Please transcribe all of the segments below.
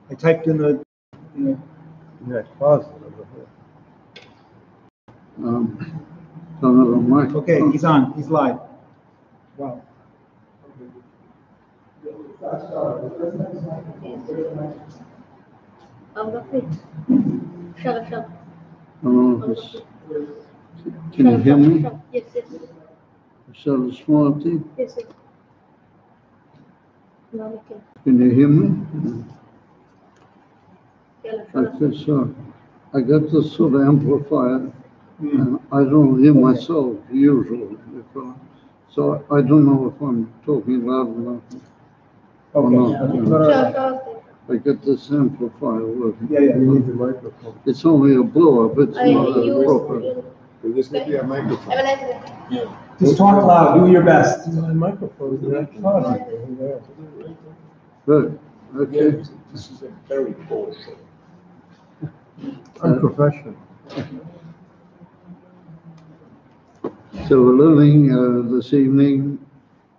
I typed in the closet over here. Okay, he's on. He's live. Wow. Can you hear me? Yes, yes. Shall I small thing? Yes, yes. No, okay. Can you hear me? Okay, so I got this sort of amplifier, and I don't hear myself usually. So I don't know if I'm talking loud enough or not. I got this amplifier working. Yeah, you need the microphone. It's only a blow-up, it's not a proper. This would be a microphone. Just talk loud. Do your best. My microphone is not Good. Okay. This is a very cool show. Unprofessional. So we're learning this evening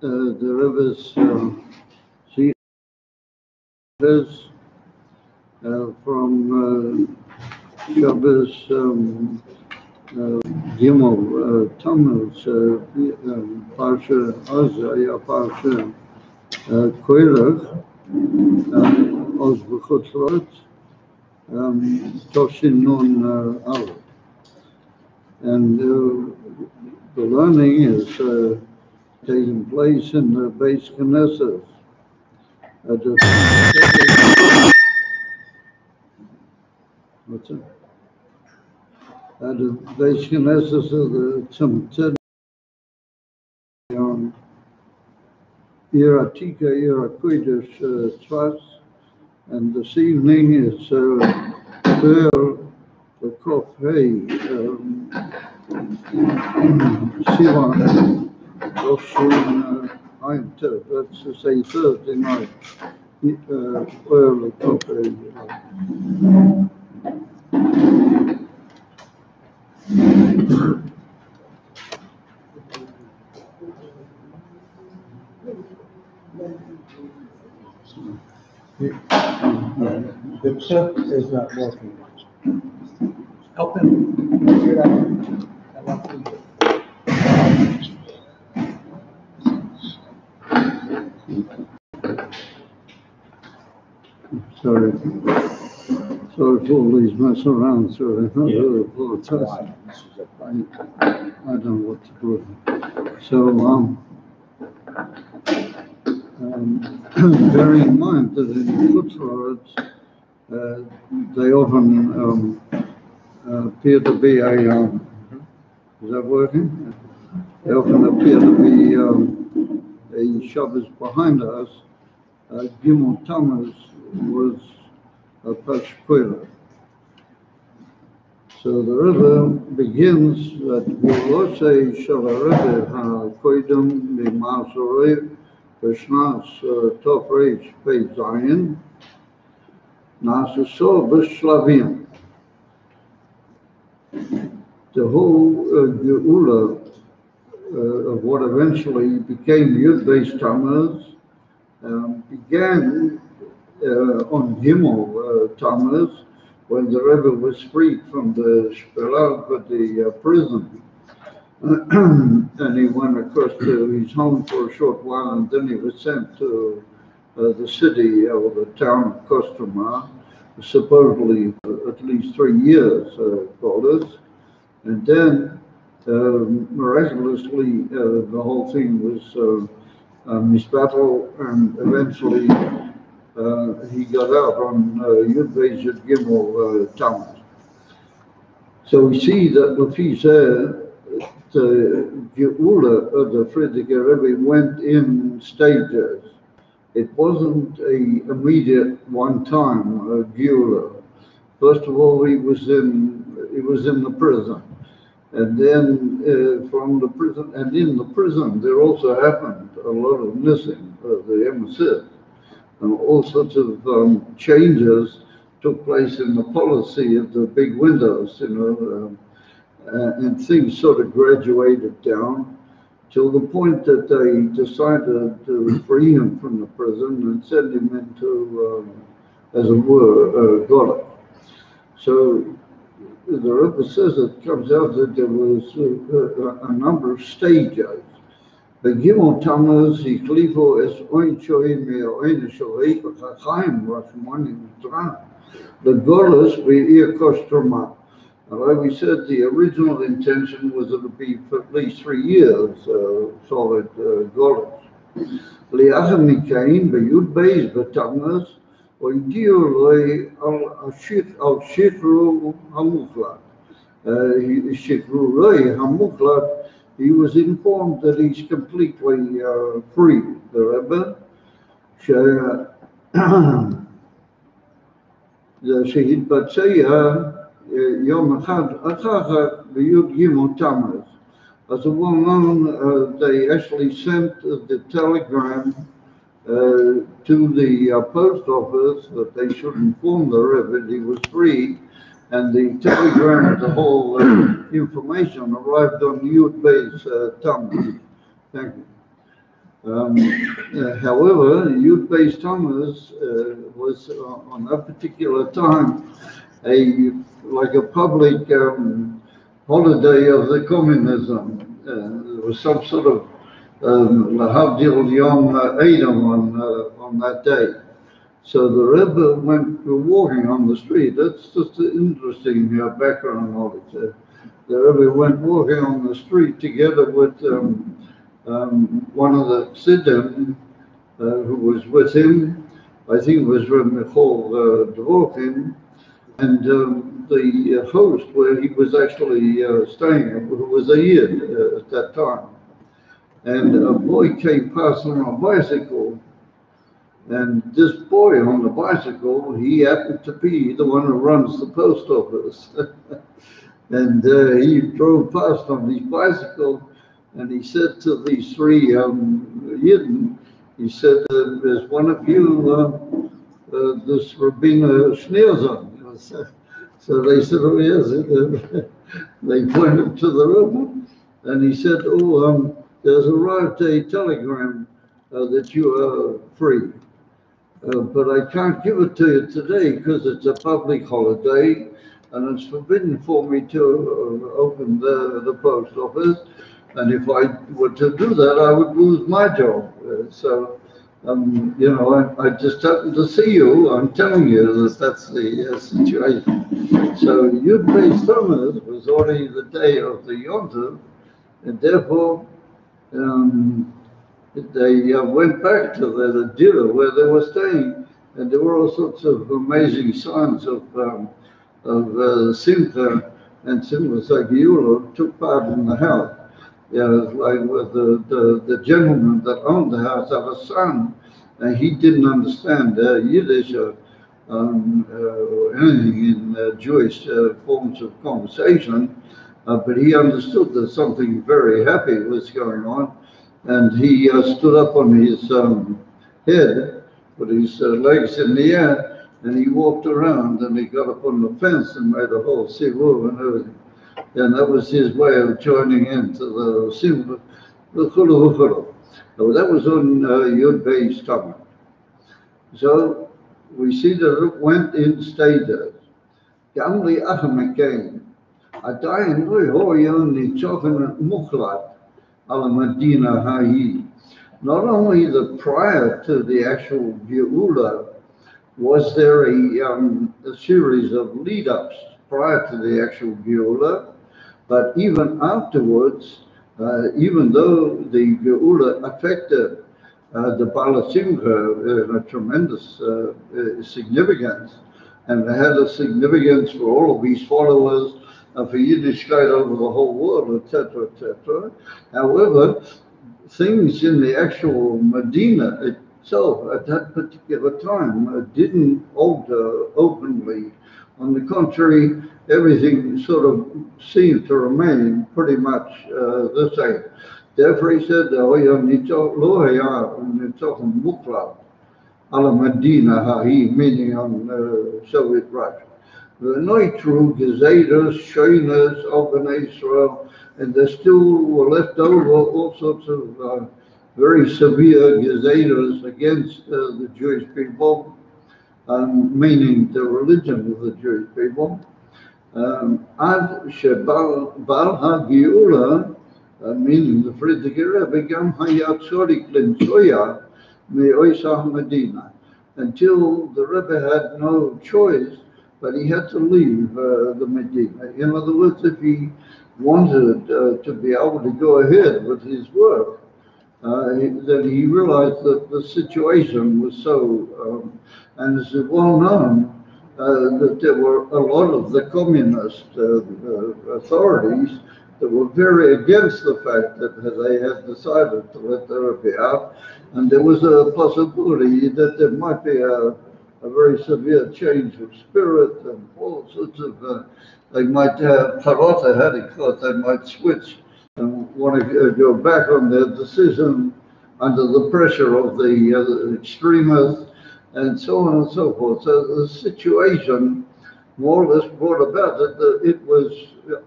the rivers from Shabbos Gimel Tammuz Parshas Parshas Korach Oz B'Chutzot Toshin Nun Aleph. And the learning is taking place in the Beis Knesset. What's it? At the Beis Knesset of the Tzimtzed on Iratika Irakuidish Tzvas, and this evening is the Kofhei Sivan Roshun Ein Tov. That's to say Thursday night. Early Kofhei. The clip is not working. Help him figure it out. Sorry for all these mess around, sorry. I don't know what to do. So, bearing in mind that in Chutzlords, they often appear to be is that working? They often appear to be a Shabbos behind us. Gimel Tammuz was a Pashkoila. So the river begins at Volosei Shalarebe HaKoidum B'Masorei B'Shnas Tov Reish Pei Zayin Nasuso B'Shlavim. The whole Geula of what eventually became Yud Beis Tammuz began on Gimel Tammuz, when the Rebbe was freed from the Shpelag, the prison. And he went across to his home for a short while, and then he was sent to the city or the town of Kostroma, supposedly at least 3 years, quarters. And then miraculously, the whole thing was misbattled, and eventually he got out on Yud Beis Yud Gimel Tammuz. So we see that Lafizeh, the Geula of the Frierdiker Rebbe went in stages. It wasn't an immediate one-time Geula. First of all, he was in the prison, and then from the prison, and in the prison there also happened a lot of missing of the emissaries. And all sorts of changes took place in the policy of the big windows, and things sort of graduated down till the point that they decided to free him from the prison and send him into as it were, Korach. So the Rebbe says it comes out that there was a number of stages. בגימל תמוז החליפו עשרים שוהים מהעין השלעי בחיים רחמנים יתרן לגולוס בעיר קוסטרמה. Like we said, the original intention was it would be for at least 3 years, solid golus. לאחר מכן, בי"ב בתמוז, הודיעו לי על שחרור המוחלט. שחרורי המוחלט, he was informed that he's completely free, the Rebbe, שהתבצע יום אחד אחר כך בי"ג תמוז. As a well-known, they actually sent the telegram to the post office that they should inform the Rebbe he was free, and the telegram, the whole information arrived on Yud Beis Tammuz. Thank you. However, Yud Beis Tammuz was on that particular time like a public holiday of the communism. There was some sort of Lahavdil Yom Adam on that day. So the Rebbe went walking on the street. That's just an interesting background knowledge. The Rebbe went walking on the street together with one of the Siddim who was with him. I think it was Reb Michal Dvorkin, and the host where he was actually staying, who was a Yid at that time. And a boy came past on a bicycle. And this boy on the bicycle, he happened to be the one who runs the post office. And he drove past on his bicycle, and he said to these 3 Yidden, he said, "Is one of you this Rabbeinu Schneerson?" So they said, "Oh yes." They pointed to the Rebbe, and he said, "Oh, there's arrived a telegram that you are free. But I can't give it to you today because it's a public holiday and it's forbidden for me to open the post office. And if I were to do that, I would lose my job. I just happened to see you. I'm telling you that that's the situation." So Yud Beis Tammuz was already the day of the Yom Tov, and therefore they went back to the Dira where they were staying, and there were all sorts of amazing signs of Simcha, and Simcha Sagiula took part in the house. Like with the gentleman that owned the house had a son, and he didn't understand Yiddish or anything in Jewish forms of conversation, but he understood that something very happy was going on. And he stood up on his head with his legs in the air, and he walked around, and he got up on the fence and made a whole sivur and everything. And that was his way of joining into the simcha. So that was on Yud Beis Tammuz. So we see that it went in stages. Gamli Achamakein, Adayin Hoyon Nichokan Mukhlat. Al-Madina Ha'i. Not only prior to the actual Geula was there a series of lead-ups prior to the actual Geula, but even afterwards, even though the Geula affected the Bala Simcha in a tremendous significance, and it had a significance for all of these followers, for Yiddishkeit over the whole world, etc., etc. However, things in the actual Medina itself at that particular time didn't alter openly. On the contrary, everything sort of seemed to remain pretty much the same. Therefore, he said, Medina Ha'i, meaning on Soviet Russia. The Neutru, Gezedas, Shoinas, of Israel, and there still were left over all sorts of very severe Gezedas against the Jewish people. meaning the religion of the Jewish people. Ad shebal hagiula, meaning the Frierdiker Rebbe, gam hayat tzorik limtzoya me'oisah Medina, until the Rebbe had no choice, but he had to leave the Medina. In other words, if he wanted to be able to go ahead with his work, that he realized that the situation was so, and it's well known that there were a lot of the communist authorities that were very against the fact that they had decided to let the Rebbe out, and there was a possibility that there might be a very severe change of spirit and all sorts of, they might have, Parota had it called, they might switch and want to go back on their decision under the pressure of the extremists and so on and so forth. So the situation more or less brought about that it was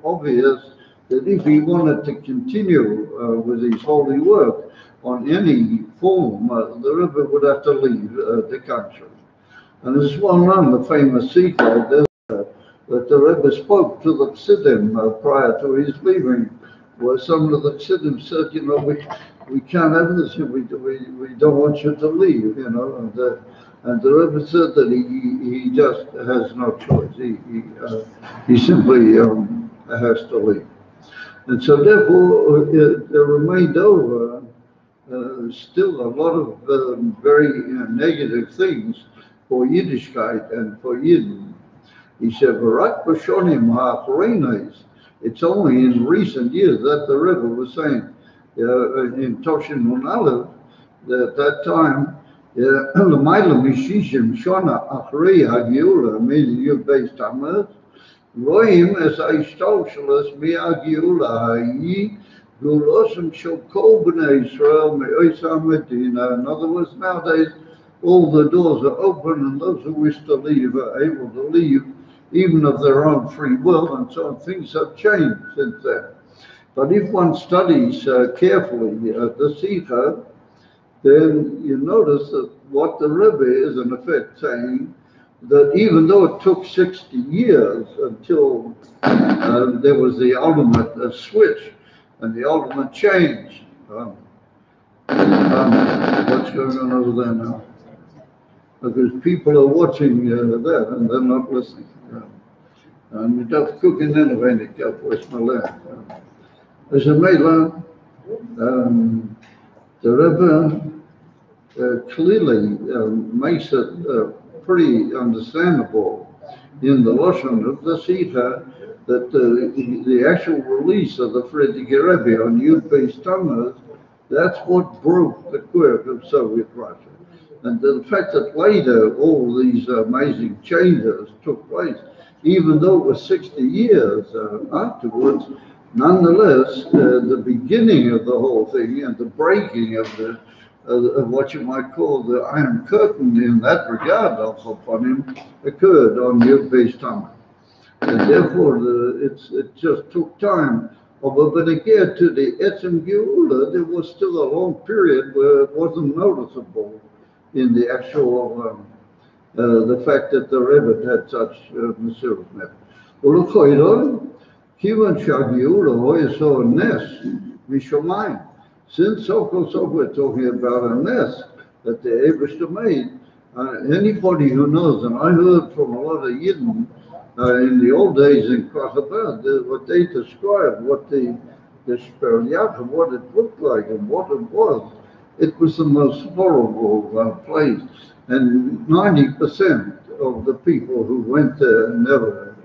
obvious that if he wanted to continue with his holy work on any form, the Rebbe would have to leave the country. And it's well known, the famous Sikha, that the Rebbe spoke to the Chassidim prior to his leaving, where some of the Chassidim said, you know, we can't have this, we don't want you to leave, you know, and the Rebbe said that he just has no choice. He simply has to leave. And so therefore, there remained over still a lot of very negative things for Yiddishkeit and for Yidden. He said, "V'rak b'shonim ha'achreinos." It's only in recent years that the Rebbe was saying in Toshin Nun Aleph that at that time, l'mayla mishishim shona achrei hagiula, meaning Yud Beis Tammuz, roim es ha'ishtalshelos mi'hagiula ha'i gulosim shel kol b'nei Yisrael me'oisah Medina. In other words, nowadays all the doors are open, and those who wish to leave are able to leave, even of their own free will, and so things have changed since then. But if one studies carefully the Sikha, then you notice that what the Rebbe is in effect saying, that even though it took 60 years until there was the ultimate switch and the ultimate change. What's going on over there now? Because people are watching that and they're not listening. And we don't cook in any way to go for Ismail. As a Mela, the Rebbe clearly makes it pretty understandable in the Lashon of the Sikha that the actual release of the Frierdiker Rebbe on Yud Beis Tammuz, that's what broke the quirk of Soviet Russia. And the fact that later all these amazing changes took place, even though it was 60 years afterwards, nonetheless, the beginning of the whole thing and the breaking of what you might call the Iron Curtain in that regard upon him occurred on Yud Beis Tammuz. And therefore, it just took time. But again, to the Etzem Geula, there was still a long period where it wasn't noticeable in the actual, the fact that the Rebbe had such Mesiras Nefesh. Kivan Shagiula Hoyeso Nes Mishomayim. Since so we're talking about a Nes that the Eibishter made, anybody who knows, and I heard from a lot of Yidden in the old days in Korach, what they described, what the Shper Yaakov, what it looked like and what it was the most horrible place. And 90% of the people who went there never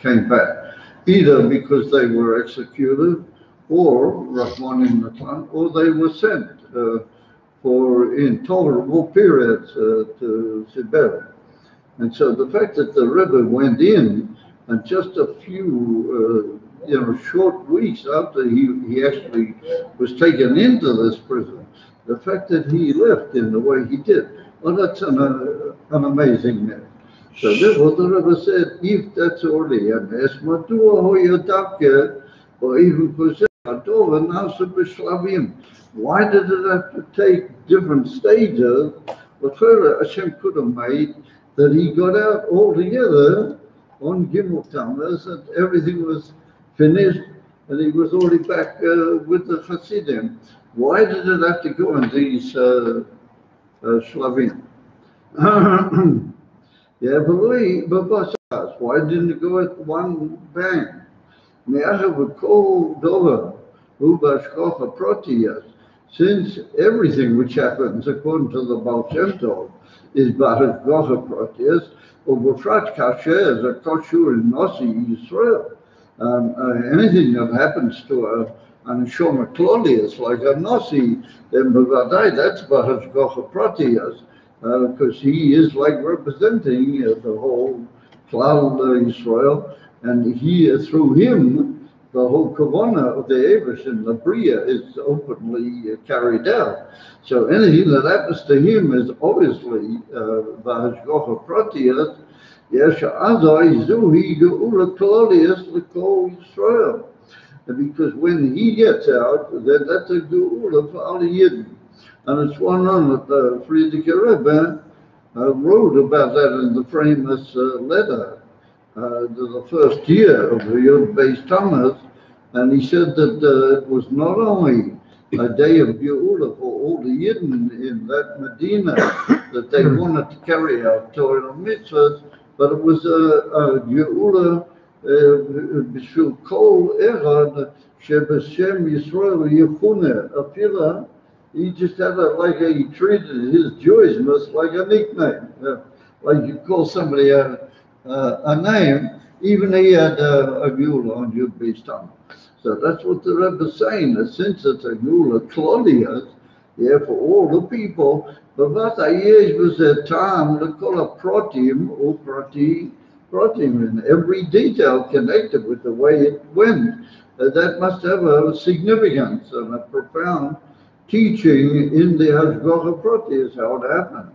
came back, either because they were executed or Rahmanim Natan, or they were sent for intolerable periods to Siberia. And so the fact that the Rebbe went in, and just a few short weeks after he actually was taken into this prison, the fact that he left in the way he did, well, that's an amazing myth. So therefore the Rebbe said, if that's already a mess, madua hoyadavke, or even why did it have to take different stages? But further, Hashem could have made that he got out altogether on Gimel Tammuz, and everything was finished, and he was already back with the Hasidim. Why did it have to go in these Shlavim? Yeah, but why didn't it go at one bang? Since everything which happens according to the Baal Shem Tov is Bahashgocha Protius, or Befrat Kasher, the Koshur in Nasi Yisrael. Anything that happens to an Shoma Claudius, like a Nasi, then Bavadai, that's Bahashgocha Protius, because he is like representing the whole Klal Yisrael, and he, through him, the whole kavanah of the Avish and the Bria is openly carried out. So anything that happens to him is obviously Bahashgocha Protius, Yesh Azai Zuhi Geula Claudius L'Kol Yisrael. Because when he gets out, then that's a Geula for all Yidden. And it's one on that the Friedrich Rebbe wrote about that in the famous letter the first year of the Yod Beis Tammuz, and he said that it was not only a day of Geula for all the Yidden in that Medina that they wanted to carry out Torah mitzvahs, but it was a Geula b'shul kol echad sheb'shem Yisrael yechuneh afila. He just had he treated his Jewishness like a nickname, like you call somebody a name. Even he had a Geula on Yud Beis Tammuz. So that's what the Rebbe is saying, that since it's a Geula Claudius, yeah, for all the people, but what years was a time to call a protim or protim, in every detail connected with the way it went. That must have a significance and a profound teaching in the Hashgacha Protius, how it happened.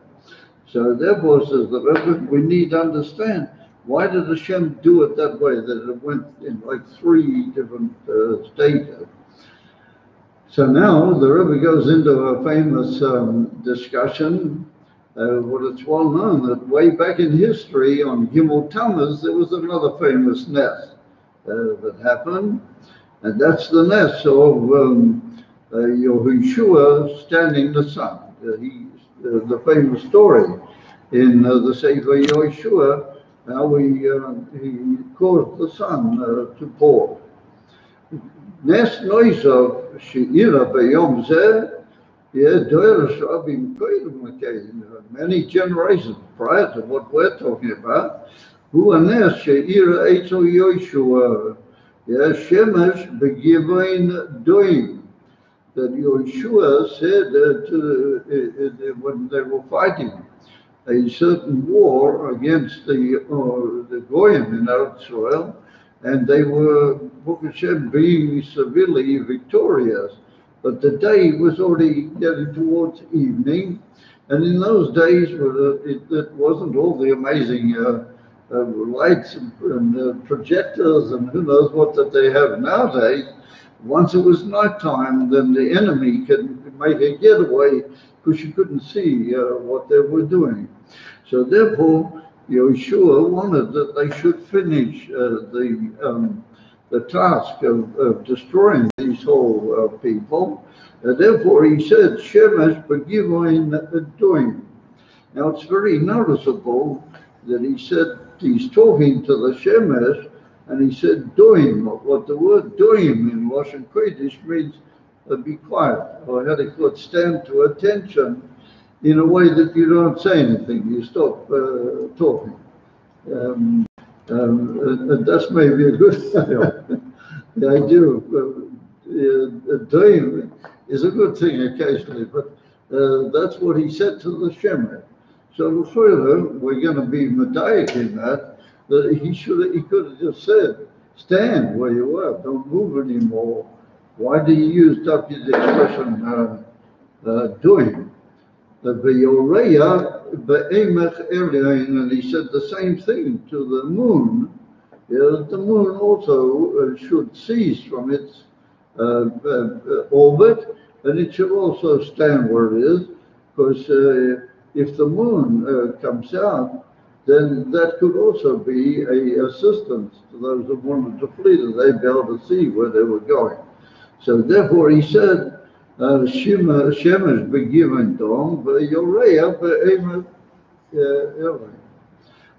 So therefore, says the Rebbe, we need to understand, why did Hashem do it that way, that it went in like 3 different stages? So now the Rebbe goes into a famous discussion. What it's well known that way back in history on Gimel Tammuz, there was another famous nest that happened, and that's the nest of Yehoshua standing the sun. The famous story in the Sefer Yehoshua, how he caused the sun to pour. Nes Noisov She'ira B'Yom Zeh, many generations prior to what we're talking about, who are Nes She'ira Eitzel Yehoshua, Shemesh B'Givain Doim, that Yehoshua said when they were fighting a certain war against the Goyim in Israel, and they were, Baruch Hashem, being severely victorious. But the day was already getting towards evening, and in those days, it wasn't all the amazing lights and projectors and who knows what that they have nowadays. Once it was nighttime, then the enemy could make a getaway because you couldn't see what they were doing. So therefore, Yehoshua wanted that they should finish the task of destroying these whole people. Therefore, he said, Shemesh b'givoin doing. Now, it's very noticeable that he said he's talking to the Shemesh, and he said doing. What the word doing in Lashon Kodesh means be quiet, or how they call it, stand to attention, in a way that you don't say anything, you stop talking. That's maybe a good thing. The idea of doing is a good thing occasionally, but that's what he said to the Shemesh. So further, we're going to be medayik in that he could have just said, stand where you are, don't move anymore. Why do you use David's expression doing? And he said the same thing to the moon. The moon also should cease from its orbit, and it should also stand where it is, because if the moon comes out, then that could also be a assistance to those that wanted to flee, that they'd be able to see where they were going. So therefore he said, Shemesh begiven Dom, Yoreya be'emet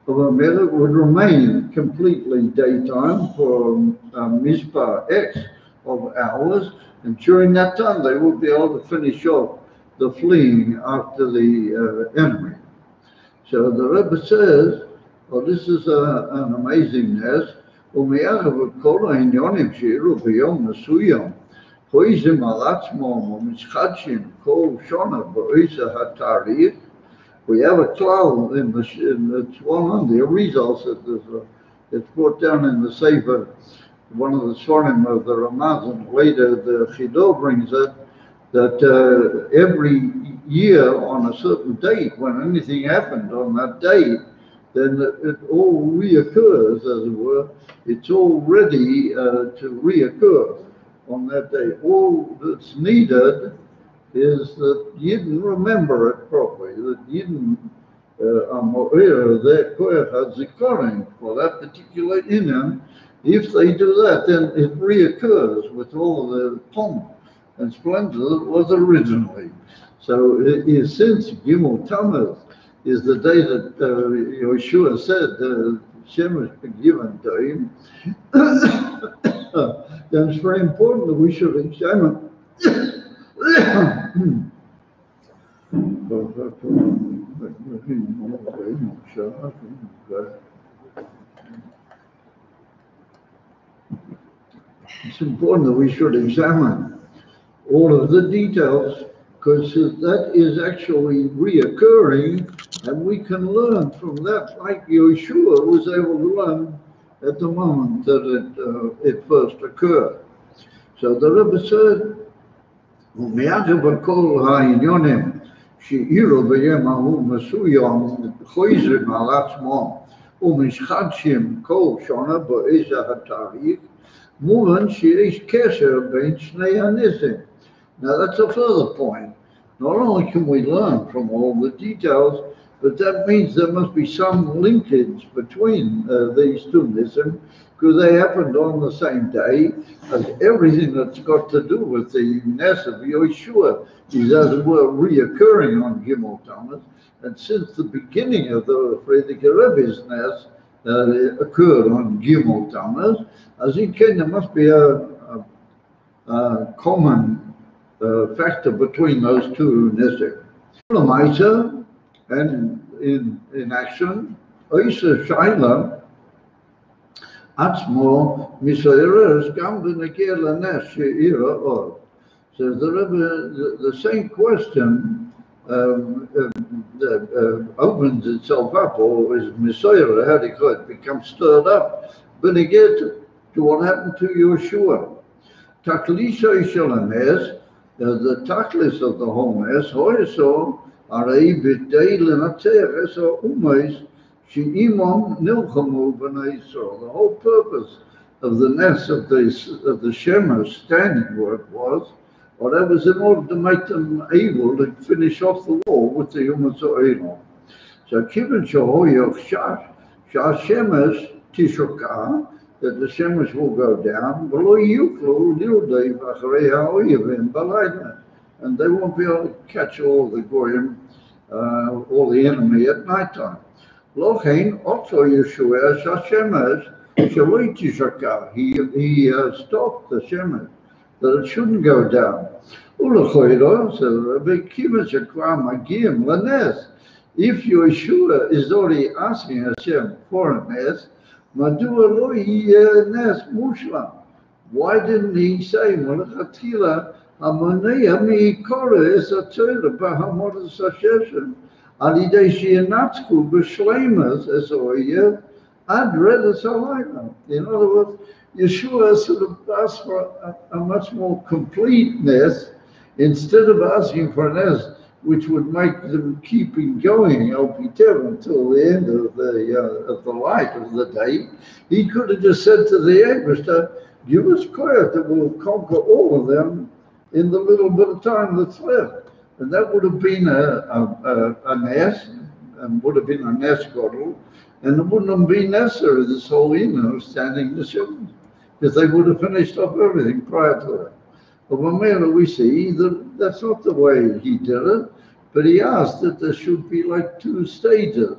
Melech would remain completely daytime for Mizpah X of hours, and during that time they would be able to finish off the fleeing after the enemy. So the Rebbe says, well, this is an amazingness. ומערב כל העניונים שאירו ביום מסוים, חויזים על עצמם ומתחדשים כל שונה באיזה התאריך. We have a cloud in it's one of the results that it's brought down in the Sefer, one of the Svarim of the Ramazan. Later the Chido brings it, that every year on a certain date, when anything happened on that date, then it all reoccurs, as it were. It's all ready to reoccur on that day. All that's needed is that you didn't remember it properly, that you didn't aware that Korach has zikaron for that particular inyan. If they do that, then it reoccurs with all the pomp and splendor that was originally. So since Gimel Tammuz is the day that Yeshua said Shemesh be given to him, then it's very important that we should examine it's important that we should examine all of the details, because that is actually reoccurring, and we can learn from that, like Yeshua was able to learn at the moment that it first occurred. So the Rebbe said, ומערב כל העניונים שאירו ביום ההוא מסוים חוזרים על עצמם ומתחדשים כל שנה באיזה התאריך, מובן שיש קשר בין שני הניסים. Now that's a further point. Not only can we learn from all the details, but that means there must be some linkage between these two nisim, because they happened on the same day, as everything that's got to do with the Ness of Yeshua is, as it were, reoccurring on Gimel Tammuz. And since the beginning of the Frierdiker Rebbe's Ness occurred on Gimel Tammuz, as in Kenya, there must be a common factor between those two Nessim. And in action, Oisa Shaila, עצמו מסוירס גם בנגיע לנס שאירה עוד. So the same question that opens itself up, or is Misoyra, how do you call it, becomes stirred up, b'neged to what happened to Yeshua. Taklisha Ishalanes, the taklis of the whole mess, hoiso, arei b'dei l'nater eso umeis, she'imam nilchamu b'nei Yisrael. The whole purpose of the nest of the Shemesh standing work was, or that was in order to make them able to finish off the war with the Yom Ha'Olam. So Kivin Shahoyoch Shah Shemesh Tishokah, that the Shemesh will go down, and they won't be able to catch all the Goyim, all the enemy at night time. Lochein also Yeshua Shemesh Shaloi Tishokah. He stopped the Shemesh, that it shouldn't go down. If Yeshua is already asking Hashem for a nes, why didn't he say, in other words, Yeshua sort of asked for a much more complete ness, instead of asking for a ness which would make them keeping going until the end of the light of the day. He could have just said to the Ebrister, give us Korach that will conquer all of them in the little bit of time that's left. And that would have been a ness, and would have been a nes godel, And it wouldn't have been necessary, this whole of standing the Shem, because they would have finished up everything prior to that. But when we see that that's not the way he did it, but he asked that there should be like two stages.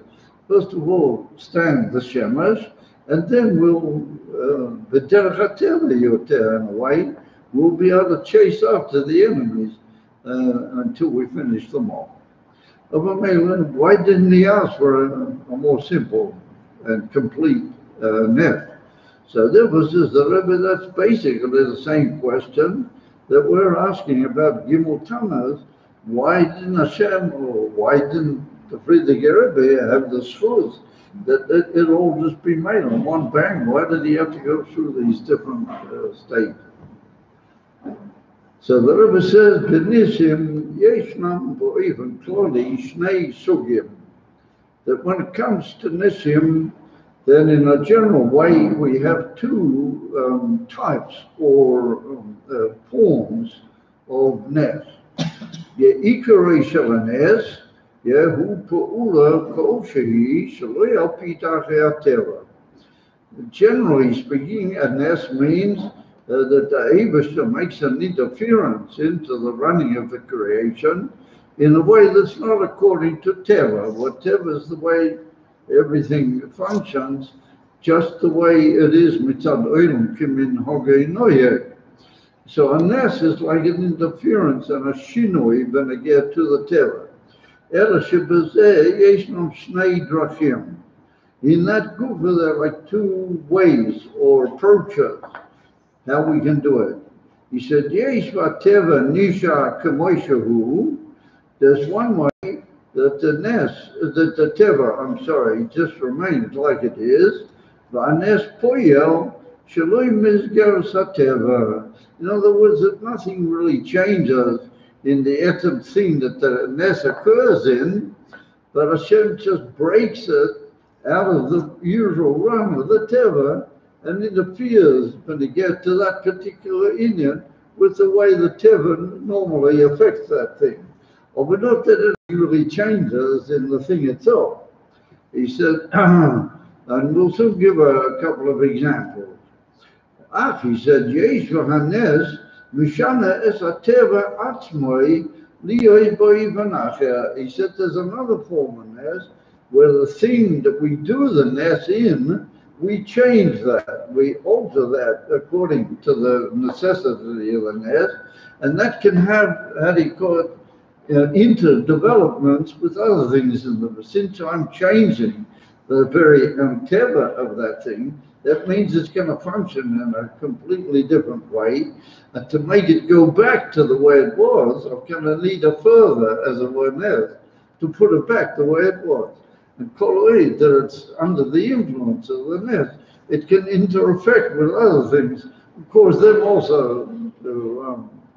First of all, stand the Shemesh, and then we'll, in a way, we'll be able to chase after the enemies until we finish them off. Why didn't he ask for a more simple and complete net? So there was just the Rebbe, that's basically the same question that we're asking about Gimel Tammuz. Why didn't Hashem, or why didn't the Friedrich Rebbe have the schools that it all just be made on one bang? Why did he have to go through these different states? So the Rebbe says, "B'nishim yeshnam bo'ivim kloli shnei sugim." That when it comes to nishim, then in a general way we have two types or forms of nes. Ye'ikari shel nes, hu pa'ula kol shehi sheloi al pi darchei hateva. Generally speaking, a nes means that the Eibishter makes an interference into the running of the creation in a way that's not according to Teva. What Teva is the way everything functions, just the way it is mitzad olam kimin hogei noyeh. So a nes is like an interference and a shinoi beneged to the Teva. Ela shebezeh yeshnam shnei drachim. In that group, there are like two ways or approaches how we can do it. He said, Yesh v'teva nisha k'moishahu. There's one way that the nes, that the teva, just remains like it is. V'anes poyel shaloi mizger sateva. In other words, that nothing really changes in the etem thing that the nes occurs in, but Hashem just breaks it out of the usual run of the teva, and interferes when you get to that particular inyan with the way the teva normally affects that thing. But not that it really changes in the thing itself. He said, and we'll soon give a couple of examples. He said, Yesh v'hanes mishana es hateva atzmoi liyoi boi v'nacher. He said there's another form of nes where the thing that we do the nes in, we change that, we alter that according to the necessity of the nes, and that can have, how do you call it, interdevelopments with other things in them. Since I'm changing the very teva of that thing, that means it's going to function in a completely different way. And to make it go back to the way it was, I'm going to need a further, as it were, nes, to put it back the way it was. And koloid, that it's under the influence of the nes, it can interact with other things, cause them also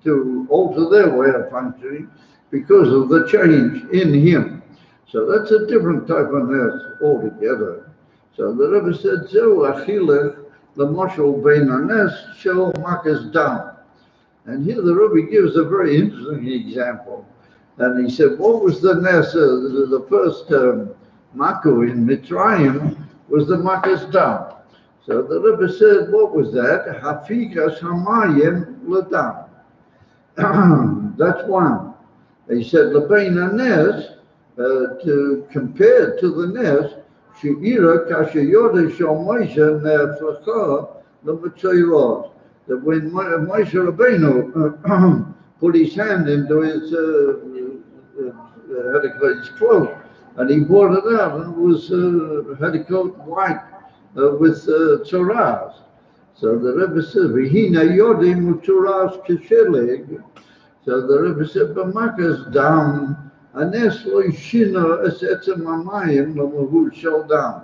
to alter their way of functioning because of the change in him. So that's a different type of nes altogether. So the Rebbe said, "Zeu achilech l'moshel bein hanes shel makas dam." And here the Rebbe gives a very interesting example. And he said, what was the nes, the first Maku in Mitzrayim was the makas dam. So the Rebbe said, what was that? Hafikas hamayim l'dam. That's one. He said, Lebein hanes, to compare to the nes, she'ira kasher yoda shel Moshe ne'aflacha l'mitzayros. That when Moshe Rabbeinu put his hand into his his cloak, and he brought it out, and it was had a coat white with tzoras. So the Rebbe said, "V'hina yodim utzoras kisheleg." So the Rebbe said, "B'makas dam anes lo yishina es etzem hamayim l'mahul shel dam."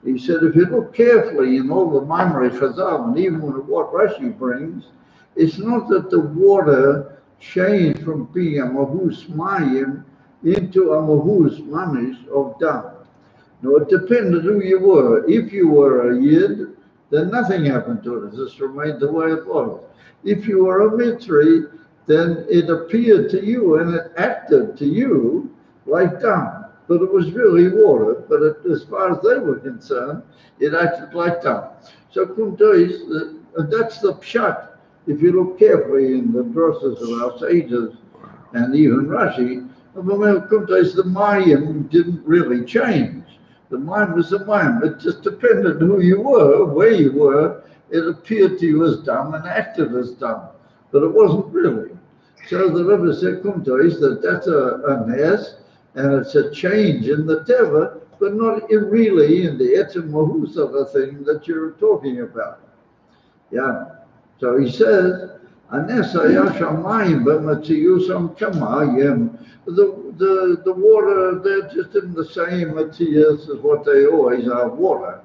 He said, if you look carefully in all the Maimrei Chazal, and even what Rashi brings, it's not that the water changed from being a mahus mayim into a mahus manish of dam. No, it depended who you were. If you were a Yid, then nothing happened to it. It just remained the way it was. If you were a Mitzri, then it appeared to you and it acted to you like dam. but it was really water. But as far as they were concerned, it acted like dam. So Kuntois, that's the pshat. If you look carefully in the process of our sages and even Rashi, Kuntois, the Mayim didn't really change. The mind was the mind. It just depended who you were, where you were. It appeared to you as dumb and acted as dumb, but it wasn't really. So the Rebbe said, Kuntois, that that's a nes, and it's a change in the teva, but not really in the etzem mahus of the thing that you're talking about. Yeah. So he says, Anes hayashamayim b'matziyusam kamayim. The water, they're just in the same matziyus as what they always are, water.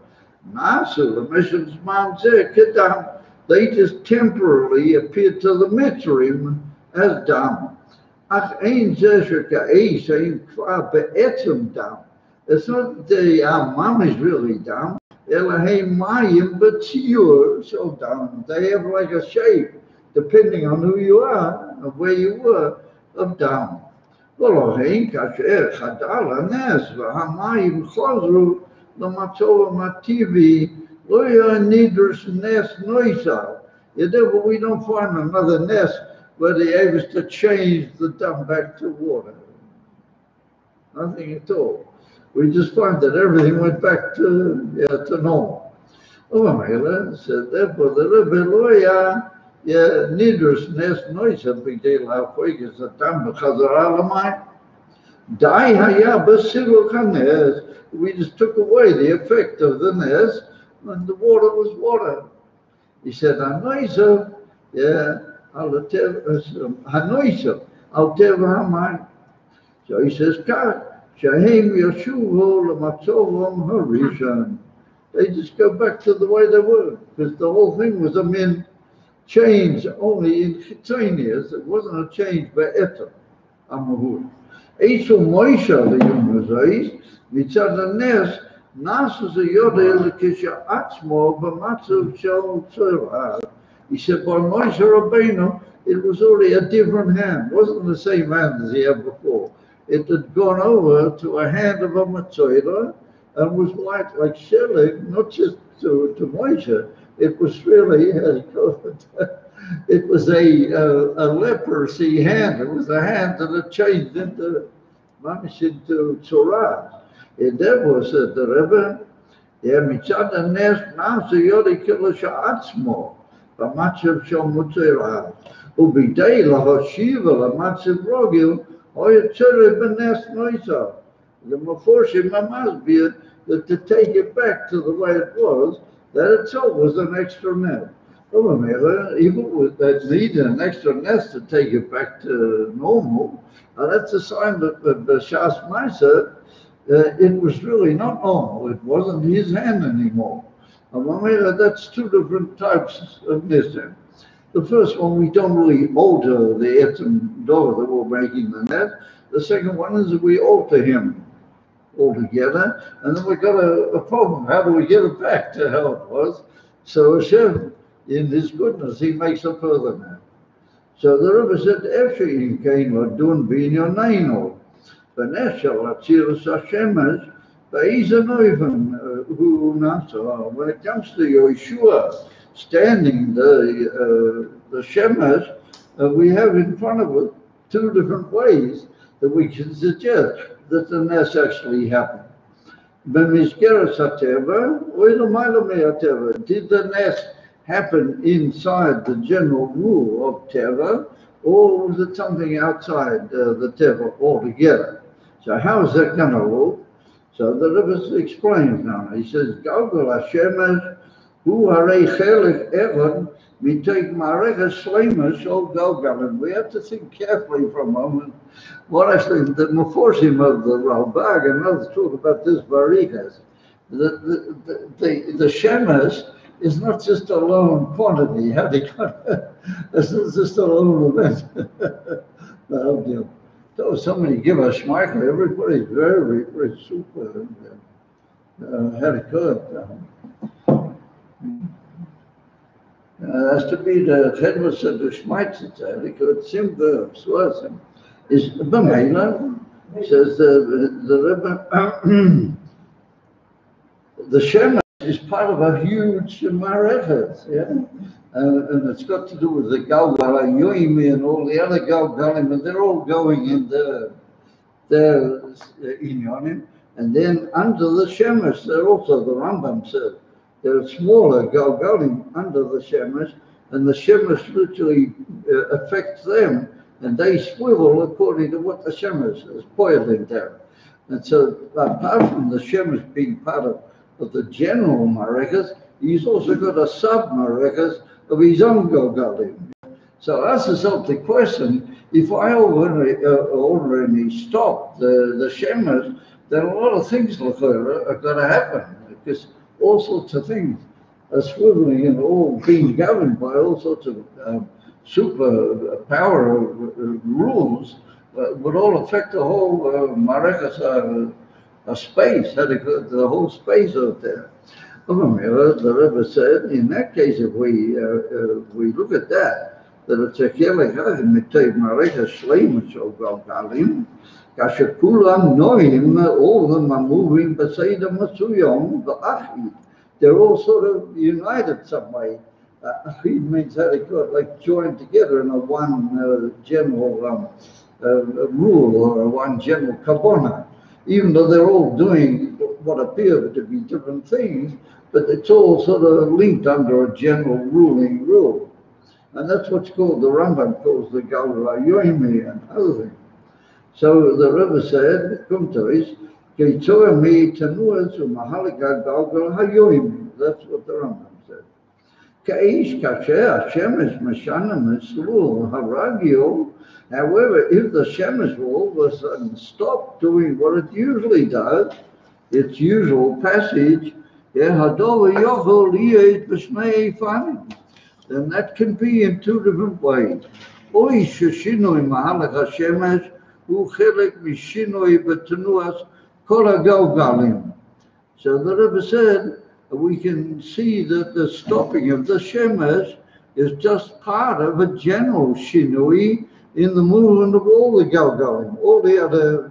Nasu, the mission's manzeh kedam. They just temporarily appeared to the Mitzrim as dam. Ach ein zeh sheka'ei she'im kvar be'etzem dam. It's not that they are mamish really dam. Elohim mayim b'tziyur so dam. They have like a shape, depending on who you are and where you were, of dam. Elohim kasher chadal hanes v'hamayim chazru l'matzov mativi loya nidrus nes noisal. Therefore, we don't find another nest where they able to change the dam back to water. Nothing at all. We just find that everything went back to normal. Mela said, therefore, the Rebbe loya nidrus nes noisal b'gdei la'afoiges a dam b'chazara l'mayim. Dai haya b'silu kanes. We just took away the effect of the nes, and the water was water. He said, Hanoisa, Hanoisa, Al Teva Hamayim. So he says, Kach, Shahem Yeshuvo L'matzovom Harishon. They just go back to the way they were, because the whole thing was a min change only in Chitzonius. It wasn't a change by Etam, Amahur. Eisu Moshe, the Yom Hazais, Mitzad HaNes, Nasu ze yodel kisha atzmo b'matzav shel tzorah. He said, by Moshe Rabbeinu, it was already a different hand. It wasn't the same hand as he had before. It had gone over to a hand of a matzorah and was like Shelig, not just to Moshe. It was really, it was a leprosy hand. It was a hand that had changed into tzorah. And that was the Rebbe. Mitzad HaNes Nasa Yodi Kilasha Atzmo B'matzav Shel Mutzerah Ubidei LaHashiva LaMatzav Rogil Hoya Tzoreh B'Nes Noisa. The Meforshim Masbir that to take it back to the way it was, that itself was an extra net. Even with that need an extra nest to take it back to normal, that's a sign that the Shas Maisa. It was really not normal. It wasn't his hand anymore. That's two different types of nesting. The first one, we don't really alter the etzem door that we're making the net. The second one is that we alter him altogether, and then we got a problem. How do we get it back to how it was? So Hashem, in his goodness, he makes a further net. So the Rebbe said, "After you came, or doing being your name." When it comes to Yeshua standing the Shemesh, we have in front of us two different ways that we can suggest that the Nes actually happened. Did the Nes happen inside the general rule of Teva, or was it something outside the Teva altogether? So how is that going to look? So the Rebbe explains now. He says, Galgal Hashemesh, hu harei chelik echad, mitayk mareches shleimus ol Galgal. And we have to think carefully for a moment what actually the Meforshim of the Ralbag and others talk about this Barikas. The Shemesh is not just a lone quantity. How they got it's not just a lone event. So somebody give a schmeichel, everybody's very, very super. Had it good. Has to be the head was the schmeitzit, had it good, simple, swasim. Is Bamela, Says the Rebbe, the Shemesh is part of a huge Marechet, yeah? And it's got to do with the Galgal Yoimi and all the other Galgalim, and they're all going in their Inyanim. And then under the Shemesh, they're also, the Rambam said, there are smaller Galgalim under the Shemesh, and the Shemesh literally affects them, and they swivel according to what the Shemesh is boiling down. And so, apart from the Shemesh being part of the general Marekas, he's also got a sub-Marekas of his own Galgalim. So that's the question. If I already stop the Shemesh, then a lot of things are going to happen, because all sorts of things are swiveling and all being governed by all sorts of super power rules would all affect the whole Marekas space, the whole space out there. The Rebbe said, in that case, if we look at that it's a chelik mitay Marekas shleimus of Galgalim, kasher kulam noim, all of them are moving beside masuyom v'achid. They're all sort of united some way. Achid means like joined together in a one general rule or one general kabona. Even though they're all doing what appear to be different things, but it's all sort of linked under a general ruling rule. And that's what's called, the Rambam calls the Galgal Yoimi and other things. So the Rebbe said, Kumtois, Keitoami Tanuas Mahalika Galgal Hayoimi. That's what the Rambam said. Kaish Kasher, Shemesh Mashanim Meslu, Haragio. However, if the Shemesh will all of a sudden stop doing what it usually does, its usual passage, then that can be in two different ways. Oi sheshinoi mahalach hashemesh hu chelek mishinoi betenuas kol hagalgalim. So the Rebbe said we can see that the stopping of the shemesh is just part of a general shinoi in the movement of all the galgalim, all the other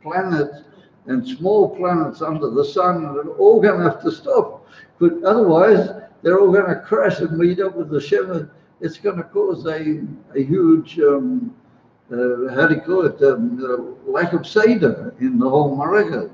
planets and small planets under the sun are all going to have to stop. But otherwise, they're all going to crash and meet up with the Shemesh. It's going to cause a huge, how do you call it, lack of Seder in the whole Mareka.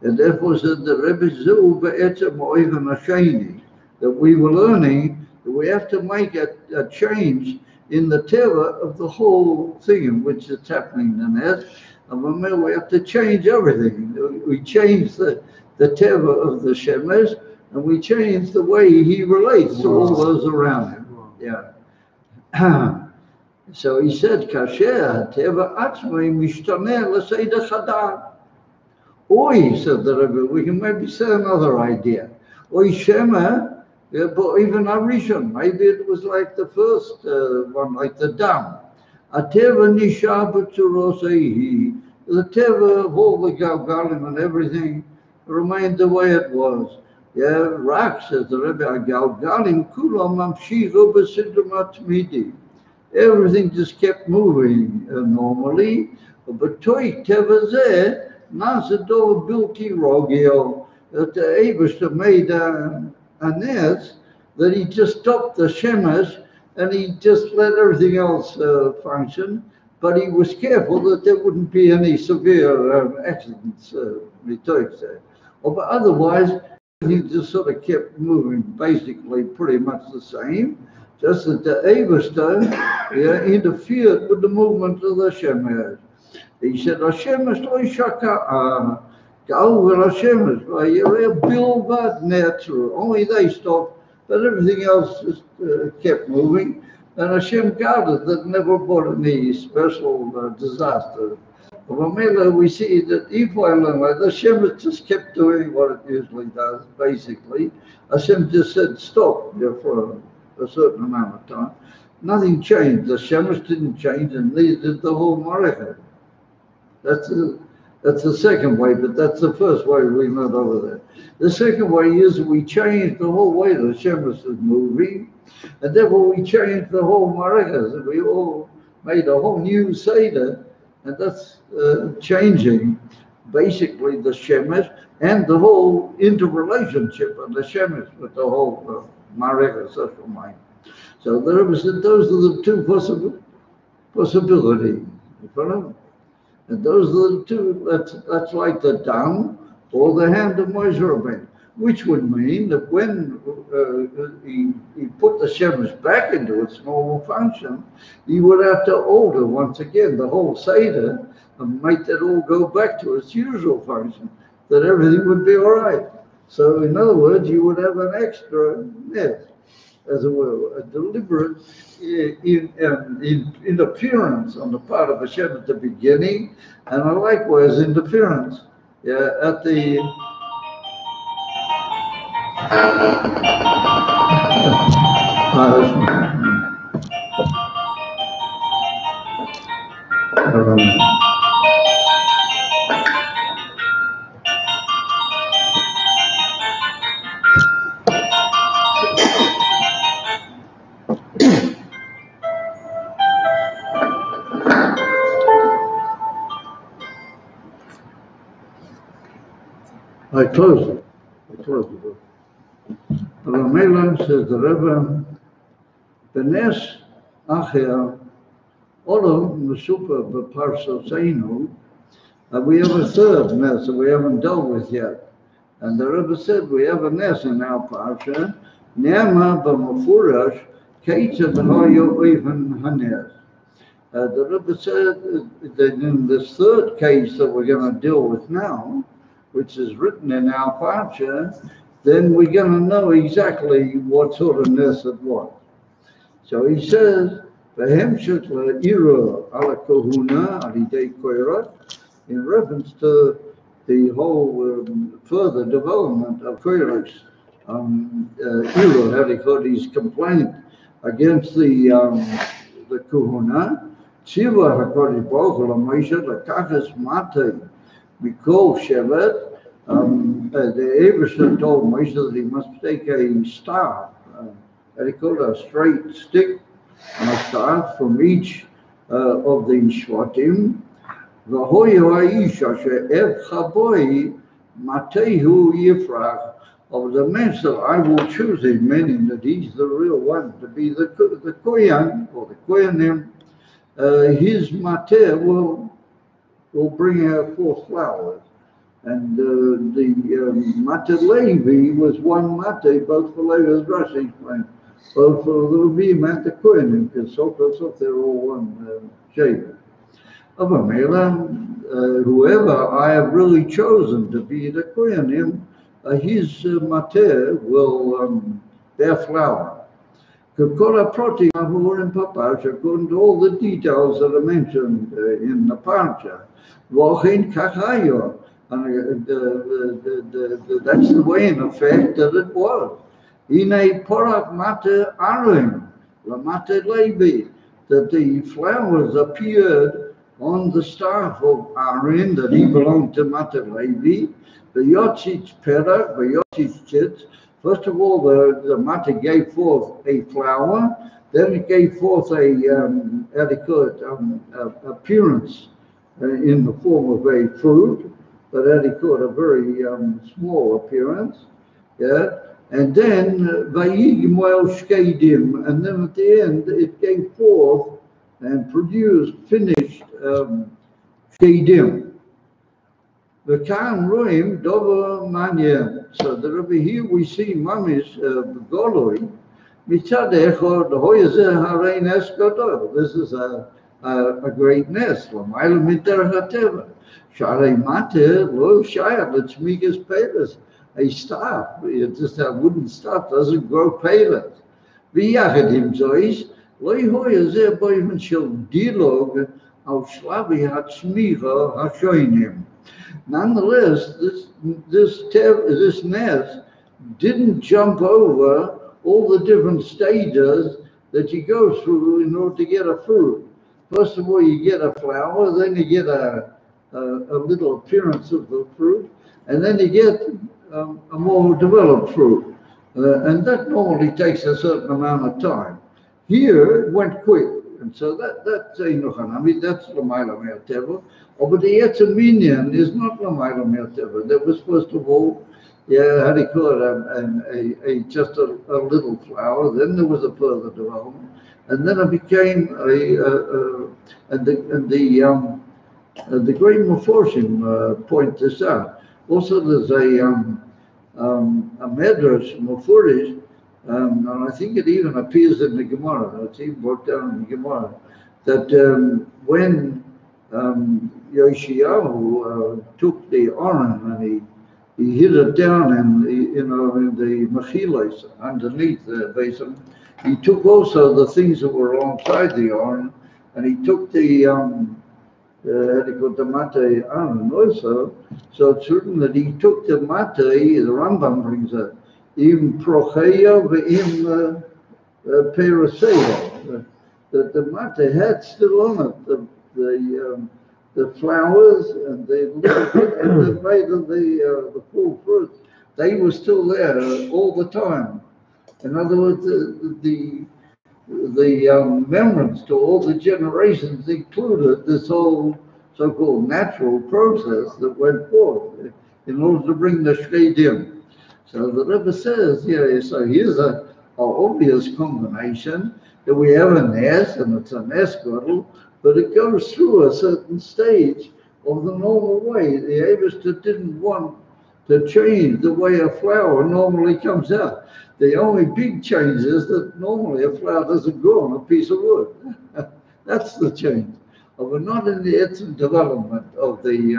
And therefore said the Rebbe Zu be'etzem oivim hasheni, that we were learning that we have to make a change in the teva of the whole thing in which it's happening in that. And we have to change everything. We change the teva of the Shemesh, and we change the way he relates to all those around him. Yeah. So he said, Kasher teva atzmei mishtaneh l'seidah chadar. Oi, said the Rebbe, we can maybe say another idea. Oi Shema, but even Arishon, maybe it was like the first one, like the dam. Ateva nishar b'tzuroseihi. The teva of all the galgalim and everything remained the way it was. Yeah, Rak, says the Rebbe, galgalim kulam mamshichu b'sidrum atmidi. Everything just kept moving normally. But toy teva zeh nasador bilti rogio. That the Eibishter made a nest that he just stopped the Shemesh and he just let everything else function, but he was careful that there wouldn't be any severe accidents, but otherwise he just sort of kept moving basically pretty much the same, just that the Eibishter interfered with the movement of the Shemesh. He said, Hashemesh lo yishaka, Galver Hashemesh, vayireh bilvad ne'atzur. Only they stopped, but everything else just kept moving. And Hashem guarded that never brought any special disaster. But we see that if I learn like the Hashem just kept doing what it usually does, basically. Hashem just said stop for a certain amount of time. Nothing changed. The Shemesh didn't change, and neither did the whole Mareka. That's the second way, but that's the first way we learned over there. The second way is we changed the whole way the Shemesh is moving, and therefore we changed the whole Marekas, and we all made a whole new Seder And that's changing basically the Shemesh and the whole interrelationship of the Shemesh with the whole Marek social mind. So there was, those are the two possibilities. You follow? And those are the two, that's like the down or the hand of Moshe Rabbeinu, which would mean that when he put the Shemesh back into its normal function, he would have to alter once again the whole Seder and make that all go back to its usual function, that everything would be all right. So in other words, you would have an extra net, as it were, a deliberate interference on the part of Hashem at the beginning, and a likewise interference at the I close it. Ramelan says the Rebbe, Benes Acher, Olam Mesupa B'Parshas, we have a third Nes that we haven't dealt with yet. And the Rebbe said we have a Nes in our Parsha, Ne'ema B'Mefurash, Keitza B'Hayo Oiven HaNes. The Rebbe said that in this third case that we're going to deal with now, which is written in our Parsha, then we're going to know exactly what sort of Nes it was. So he says, "V'hemshech le'ira ala kohuna alidei Korach," in reference to the whole further development of Korach's his complaint against the kohuna. Tziva HaKadosh Baruch Hu l'Moshe l'kachas matei mikol shevet. The Eberson told Moshe that he must take a staff, that he called a straight stick, and a staff from each of the Shvatim. V'hoyu ha'ish asher ev chaboi matehu yifrach. Of the master, I will choose him, meaning that he's the real one, to be the Koyan, or the Koyanim. His mater will bring out forth flowers. And the Mate Levi was one Mate, both for Levi's Rashi explained, both for the Levim and the Kohanim, because so they're all one shape. Of whoever I have really chosen to be the Kohanim, his Mate will bear flower. According to all the details that are mentioned in the Parsha, and that's the way, in effect, that it was. Ine Korach Mate Arim, La Mate Levi, that the flowers appeared on the staff of Aaron, that he belonged to Mate Levi, the Yotzitz Perach, the Yotzitz Chitz. First of all, the Mate gave forth a flower, then it gave forth a appearance in the form of a fruit, but that he caught a very small appearance, and then Vayigmoel Shkedim, and then at the end it gave forth and produced finished Shkedim. The Kan Roim Dover Manya. So here we see Mamish Goloi. Mitzad Echod Hoyazeh Harein Eskodov. This is a great nest. L'mayla Miter HaTeva. Sharei Mate Lo Shayat L'Tzmigas Pelas. A staff, it's just a wooden staff, doesn't grow pelas. V'yachadim Zois Lo Hoyazeh Boyman Shel Dilog Al Shlavi HaTzmicha HaShoinim. Nonetheless, this nest didn't jump over all the different stages that you go through in order to get a fruit. First of all, you get a flower, then you get a little appearance of the fruit, and then you get a more developed fruit. And that normally takes a certain amount of time. Here, it went quick. And so that's Einuchan. I mean, that's Lamaila Me'ateva. But the Yetziminian is not Lamaila Me'ateva. That was first of all, yeah, how do you call it, just a little flower. Then there was a further development. And then it became the great Meforshim point this out. Also, there's a Medrash Mefurish, and I think it even appears in the Gemara. It's even brought down in the Gemara that when Yoshiyahu took the Aron and he hid it down in the Mechilas underneath the basin, he took also the things that were alongside the Aron, and he took the Mate Aron also. So it's certain that he took the Mate, the Rambam brings it, in Procheya v'im Peraseya. That the Mate had still on it the flowers and the made of the full fruit. They were still there all the time. In other words, the remembrance to all the generations included this whole so-called natural process that went forth in order to bring the Shkedim. So the Rebbe says, so here's an obvious combination that we have a nest, and it's a nest girdle, but it goes through a certain stage of the normal way. The Eibishter didn't want to change the way a flower normally comes out. The only big change is that normally a flower doesn't grow on a piece of wood. That's the change. But we're not in the etzem development of the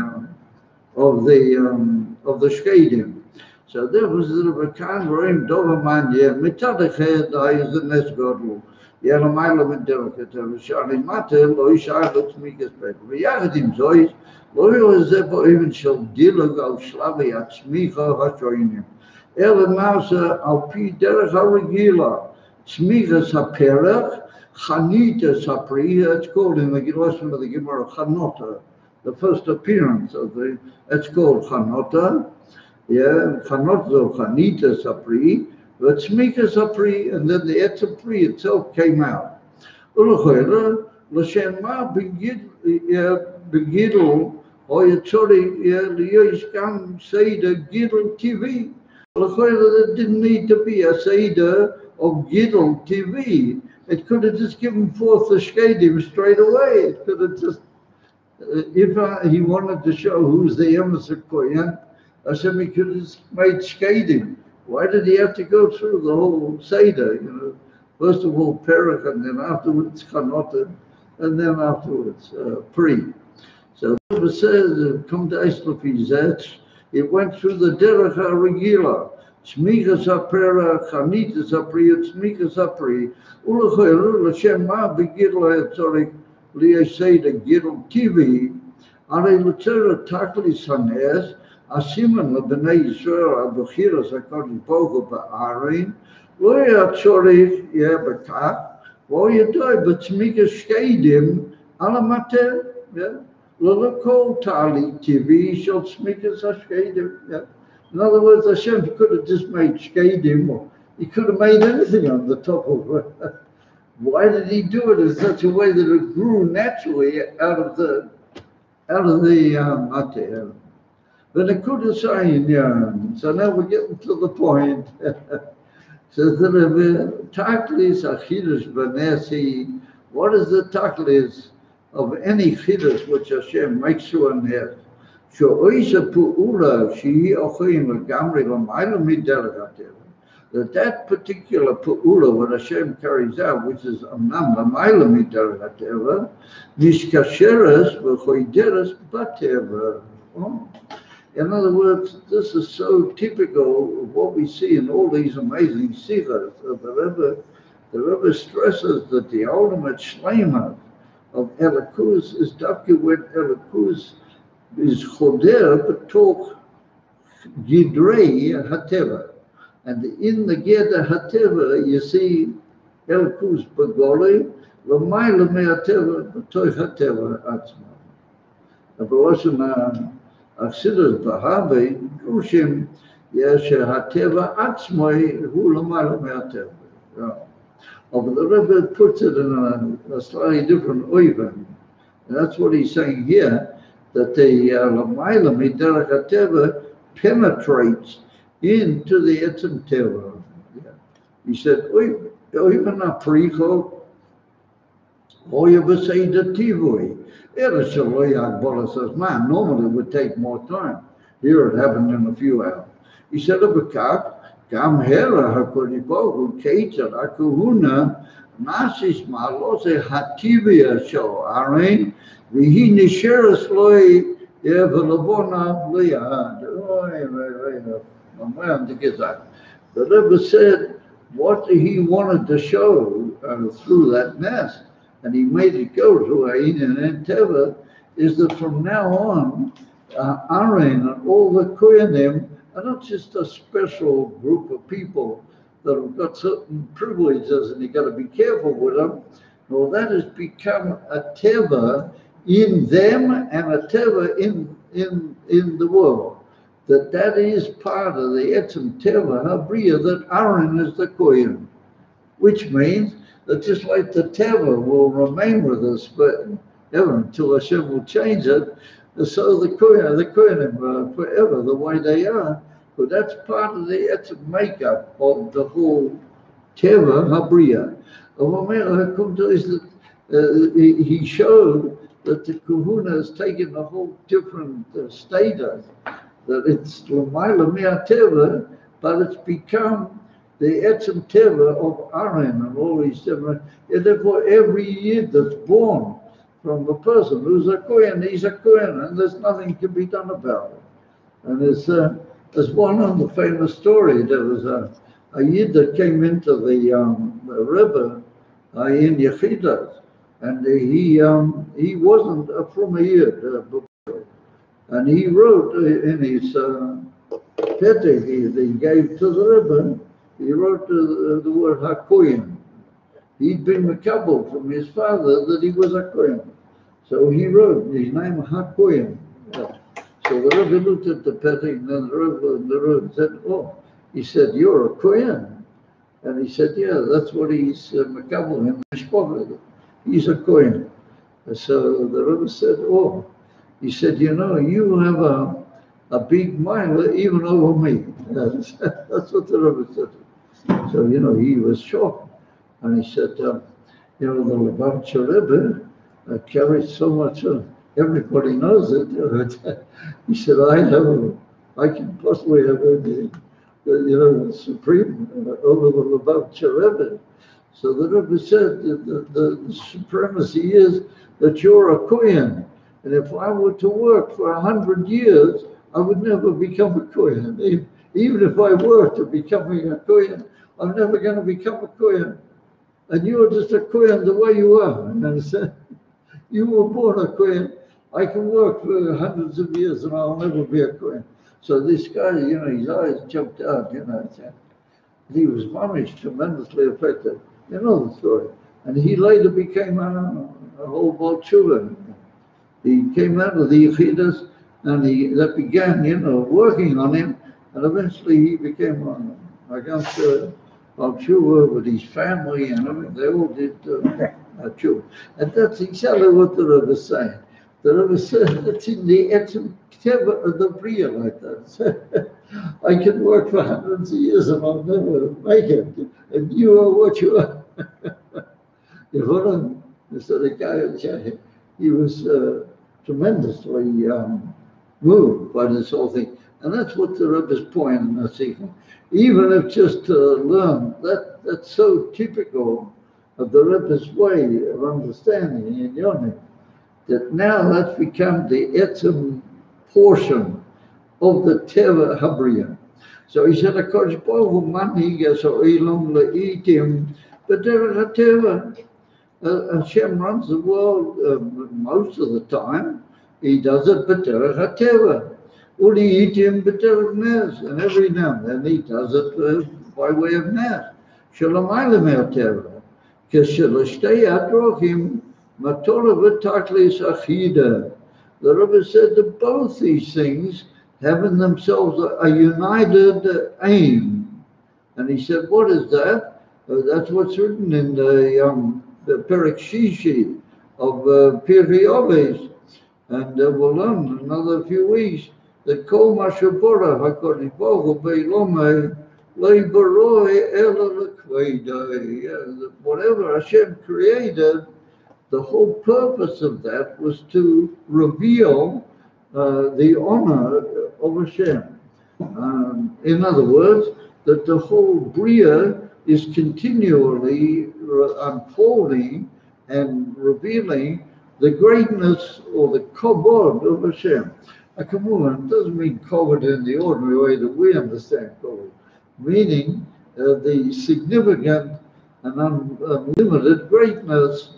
Shkedim. So there was a Rekan Roim Doverman, Mitad Eched, is the Nes Godlu. Yelamayla Mendelket, Shali Mate, Loi Charlotte Mikas Pet. Viadim Zois, Loi Zebo even shall dilag al Slavi at Smicha Hashoinim. Mausa al Pi Derech Harigila, Smichas HaPerech, Chanita Sapri, it's called in the Gilosson of the Gemara Chanota, the first appearance of it's called Chanota. Chanota, Chanita Sapri, but Smicha Sapri, and then the Etzapri itself came out. Ulachera, Lashem Ma Begidl, or Yatsori, Liyoishkam Seder Gidl TV. Ulachera, there didn't need to be a Seder of Gidl TV. It could have just given forth the Shkedim straight away. It could have just, if he wanted to show who's the emissary Koyan, Hashem, he could have just made Shkedim. Why did he have to go through the whole Seder? First of all, Perach, and then afterwards Chanota, and then afterwards Pri. So it says, come to Eislopizet, it went through the Derech HaRegila. Smichas HaPerach, Chanitas HaPri, Smichas HaPri. Ulachayru, L'Shem Ma Begidla Etzorik, Li'eseda Gidl TV, Are L'Tzera Taklis Hanes, Asiman B'nei Yisrael Abuchiras HaKodesh Bogo Ba'arin, Lo Yatzorich Yebekach, Lo Yadoi B'tzmikas Shkedim, Alamate, Lo Kol Tali TV, Shal Tzmikas HaShkedim. In other words, Hashem could have just made Shkedim, or he could have made anything on the top of it. Why did he do it in such a way that it grew naturally out of the Mate? But it could have said, so now we're getting to the point. So the Taklis Achidas Banesi, what is the Taklis of any Chidas which Hashem makes through a nest? That particular pu'ula, what Hashem carries out, which is amnam l'mayla midarat teva, nishkasheres v'choideres bateva. In other words, this is so typical of what we see in all these amazing sikhas. The Rebbe stresses that the ultimate shlema of Elikuz is dafka when Elikuz is choder b'toch gidrei hateva. And in the Geda Hateva, you see Elikuz Bagoli, L'mayla me'ateva, b'toich Hateva atzma. The B'loshen Achsidus Bahabe, Drushim, Yeshe Hateva atzmoi, hu L'mayla me'ateva. But the Rebbe puts it in a slightly different way. And that's what he's saying here, that the Lamaila Miderech HaTeva penetrates into the Etzem Teva. Yeah. He said, even a pricho, Oya B'Seida Tivui. Normally it would take more time. Here it happened in a few hours. He said, Gam Hera HaKodibohu Keitzer HaKuhuna Nasis Malose Hativia Sho Arein Vihi Nisheres Loi Evelabona Liad. The Rebbe said what he wanted to show through that nest, and he made it go to Ain and Teva, is that from now on, Aaron and all the Kohanim are not just a special group of people that have got certain privileges and you got to be careful with them. No, that has become a Teva in them and a Teva in the world. That is part of the Etzem Teva Habriya, that Aaron is the Kohen, which means that just like the Teva will remain with us forever until Hashem will change it, so the Kohanim forever the way they are. But that's part of the Etzem makeup of the whole Teva Habriya. He showed that the Kahuna has taken a whole different status, that it's L'mayla Teva, but it's become the Etzem Teva of Aaron and all these different, and therefore every year that's born from a person who's a Kohen, he's a Kohen, and there's nothing can be done about it. And there's one on the famous story. There was a Yid that came into the river in Yechidas, and he wasn't from a Yid, and he wrote in his Petah he gave to the river, he wrote the word HaKohen. He'd been makabel from his father that he was a Kohen. So he wrote his name HaKohen. So the Rebbe looked at the Petah, and then the Rebbe said, he said, you're a Kohen. And he said, yeah, that's what he's makabel him. He's a Kohen. So the Rebbe said, he said, you have a big mind even over me. That's what the Rebbe said. So, he was shocked. And he said, the Lubavitcher Rebbe carries so much, everybody knows it. He said, I can possibly have the supreme over the Lubavitcher Rebbe. So the Rebbe said that the supremacy is that you're a Kohen. And if I were to work for 100 years, I would never become a Kohen. Even if I were to becoming a Kohen, I'm never going to become a Kohen. And you're just a Kohen the way you are. And I said, you were born a Kohen. I can work for hundreds of years and I'll never be a Kohen. So this guy, his eyes jumped out, he was mamish, tremendously affected. You know the story. And he later became a whole Baal Tshuva. He came out of the Yechidas and that began, working on him. And eventually he became a Baal Tshuva with his family and everything. They all did Tshuva. And that's exactly what the Rebbe is saying. The Rebbe said that's in the Etzem Teva of the Bria like that. I can work for hundreds of years and I'll never make it. And you are what you are. So the guy, he was tremendously moved by this whole thing. And that's what the Rebbe's point in the sequence. Even if just to learn, that's so typical of the Rebbe's way of understanding in Yoni, that now that's become the Etzem portion of the Teva Habriya. So he said, HaKadosh Baruch Hu manhigas ha'olam le'itim b'derech HaTeva. Hashem runs the world most of the time. He does it b'derech HaTeva. Uli'itim b'derech Nes. And every now and then he does it by way of Nes. Shalamayla me'ateva. Keshelashtei adrochim matorah v'taklis achida. The Rebbe said that both these things have in themselves a united aim. And he said, what is that? That's what's written in the Perek Shishi of Pirkei Avos. And we'll learn in another few weeks that Kol Mashabora HaKadosh Baruch Hu Beilomei Lei Baroi Ela L'Kveidai. Whatever Hashem created, the whole purpose of that was to reveal the honor of Hashem. In other words, that the whole Bria is continually unfolding and revealing the greatness or the kavod of Hashem. A kavod doesn't mean kavod in the ordinary way that we understand kavod, meaning the significant and unlimited greatness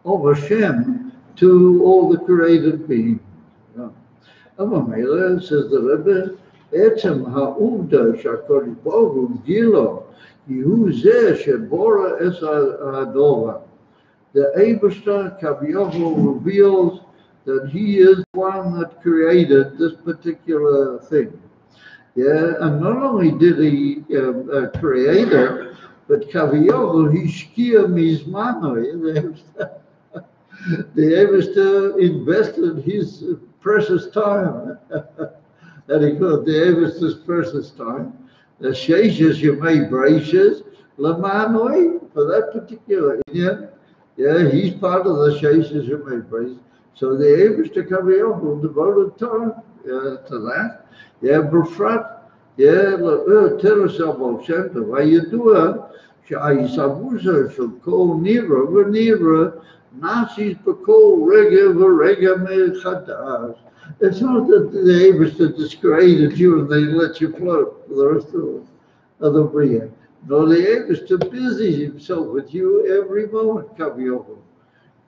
of Hashem to all the created beings. Avamela says the Rebbe, Etzem ha'uvda sh'HaKadosh Baruch Hu gilo, Yehu zeh shebora es ha'adova. The Eibishter Kaviyachol reveals that he is one that created this particular thing. Yeah, and not only did he create it, but Kaviyachol Hishkia Mizmano. The Eibishter invested his precious time. That he called the Eibishter's precious time. The Sheishes Yemei Bracious Lamanoi for that particular Indian. Yeah, he's part of the Sheishes Yemei Bracious. So the Eibishter Kaviyachol devoted time to that. Yeah, Befrat. Yeah, Terasabal Center. Why you do it? Shaisabuza should call Nira, Nira. Nazis Bakol Rega Varega Mechadash. It's not that the Eibishter just created you and they let you float for the rest of the Bria. No, the Eibishter busies himself with you every moment, Kaviyachol.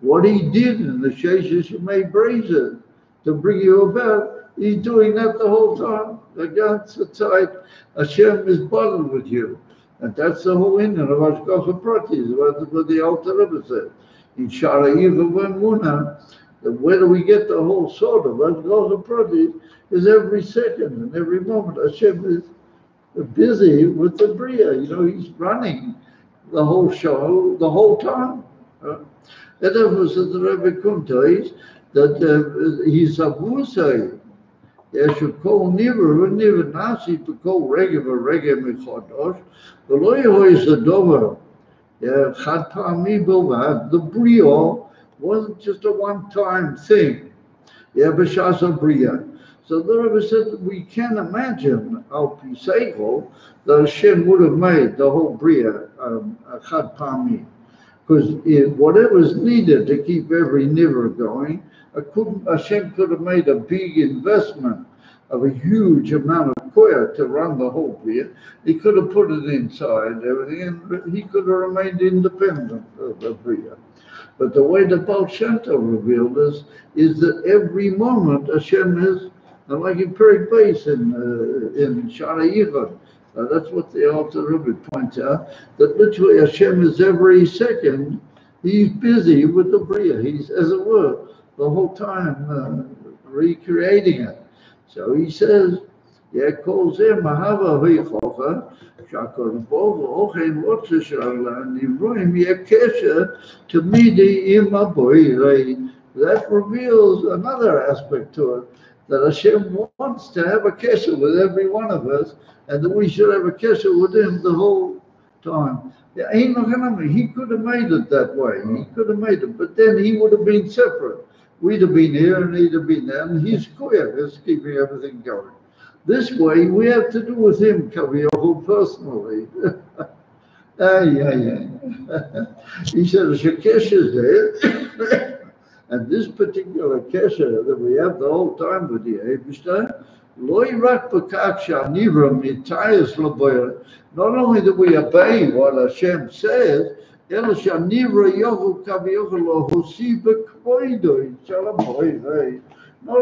What he did in the Sheishes Yemei Bracious to bring you about, he's doing that the whole time. Against the side, Hashem is bothered with you. And that's the whole Indian of Hashgacha Pratis, what the Alter Rebbe said. In Shara Yiva Vemuna, where do we get the whole sort of Hashgacha Pratis is every second and every moment. Hashem is busy with the Bria. You know, he's running the whole show the whole time. And that was the Rebbe Kuntais that he's a Musay. There should call never nasi to call regular mechodosh. The lawyer is a dover. The brio wasn't just a one-time thing. B'shasa bria. So the Rebbe said that we can imagine al piseichel that Hashem would have made the whole bria chad pami, because whatever's needed to keep every niver going, Hashem could have made a big investment of a huge amount of koya to run the whole bria. He could have put it inside everything, and he could have remained independent of the bria. But the way the Baal Shem Tov revealed us is that every moment Hashem is, like in Perek Beis in Shara Yichud, that's what the Alter Rebbe points out, that literally Hashem is every second, he's busy with the bria. He's, as it were, the whole time recreating it. So he says, calls him Mahava Hichocha, Shakar Bogo, Ochen Wotsishal, and Nivroim Yakesha to Midi Imaboy. That reveals another aspect to it, that Hashem wants to have a kesher with every one of us, and that we should have a kesher with him the whole time. He could have made it that way. He could have made it, but then he would have been separate. We'd have been here and he'd have been there, and he's koyach is keeping everything going. This way, we have to do with him, Kaviyachol, personally. He said, Shekesh is there, and this particular kesher that we have the whole time with the Eibishter, not only that we obey what Hashem says, not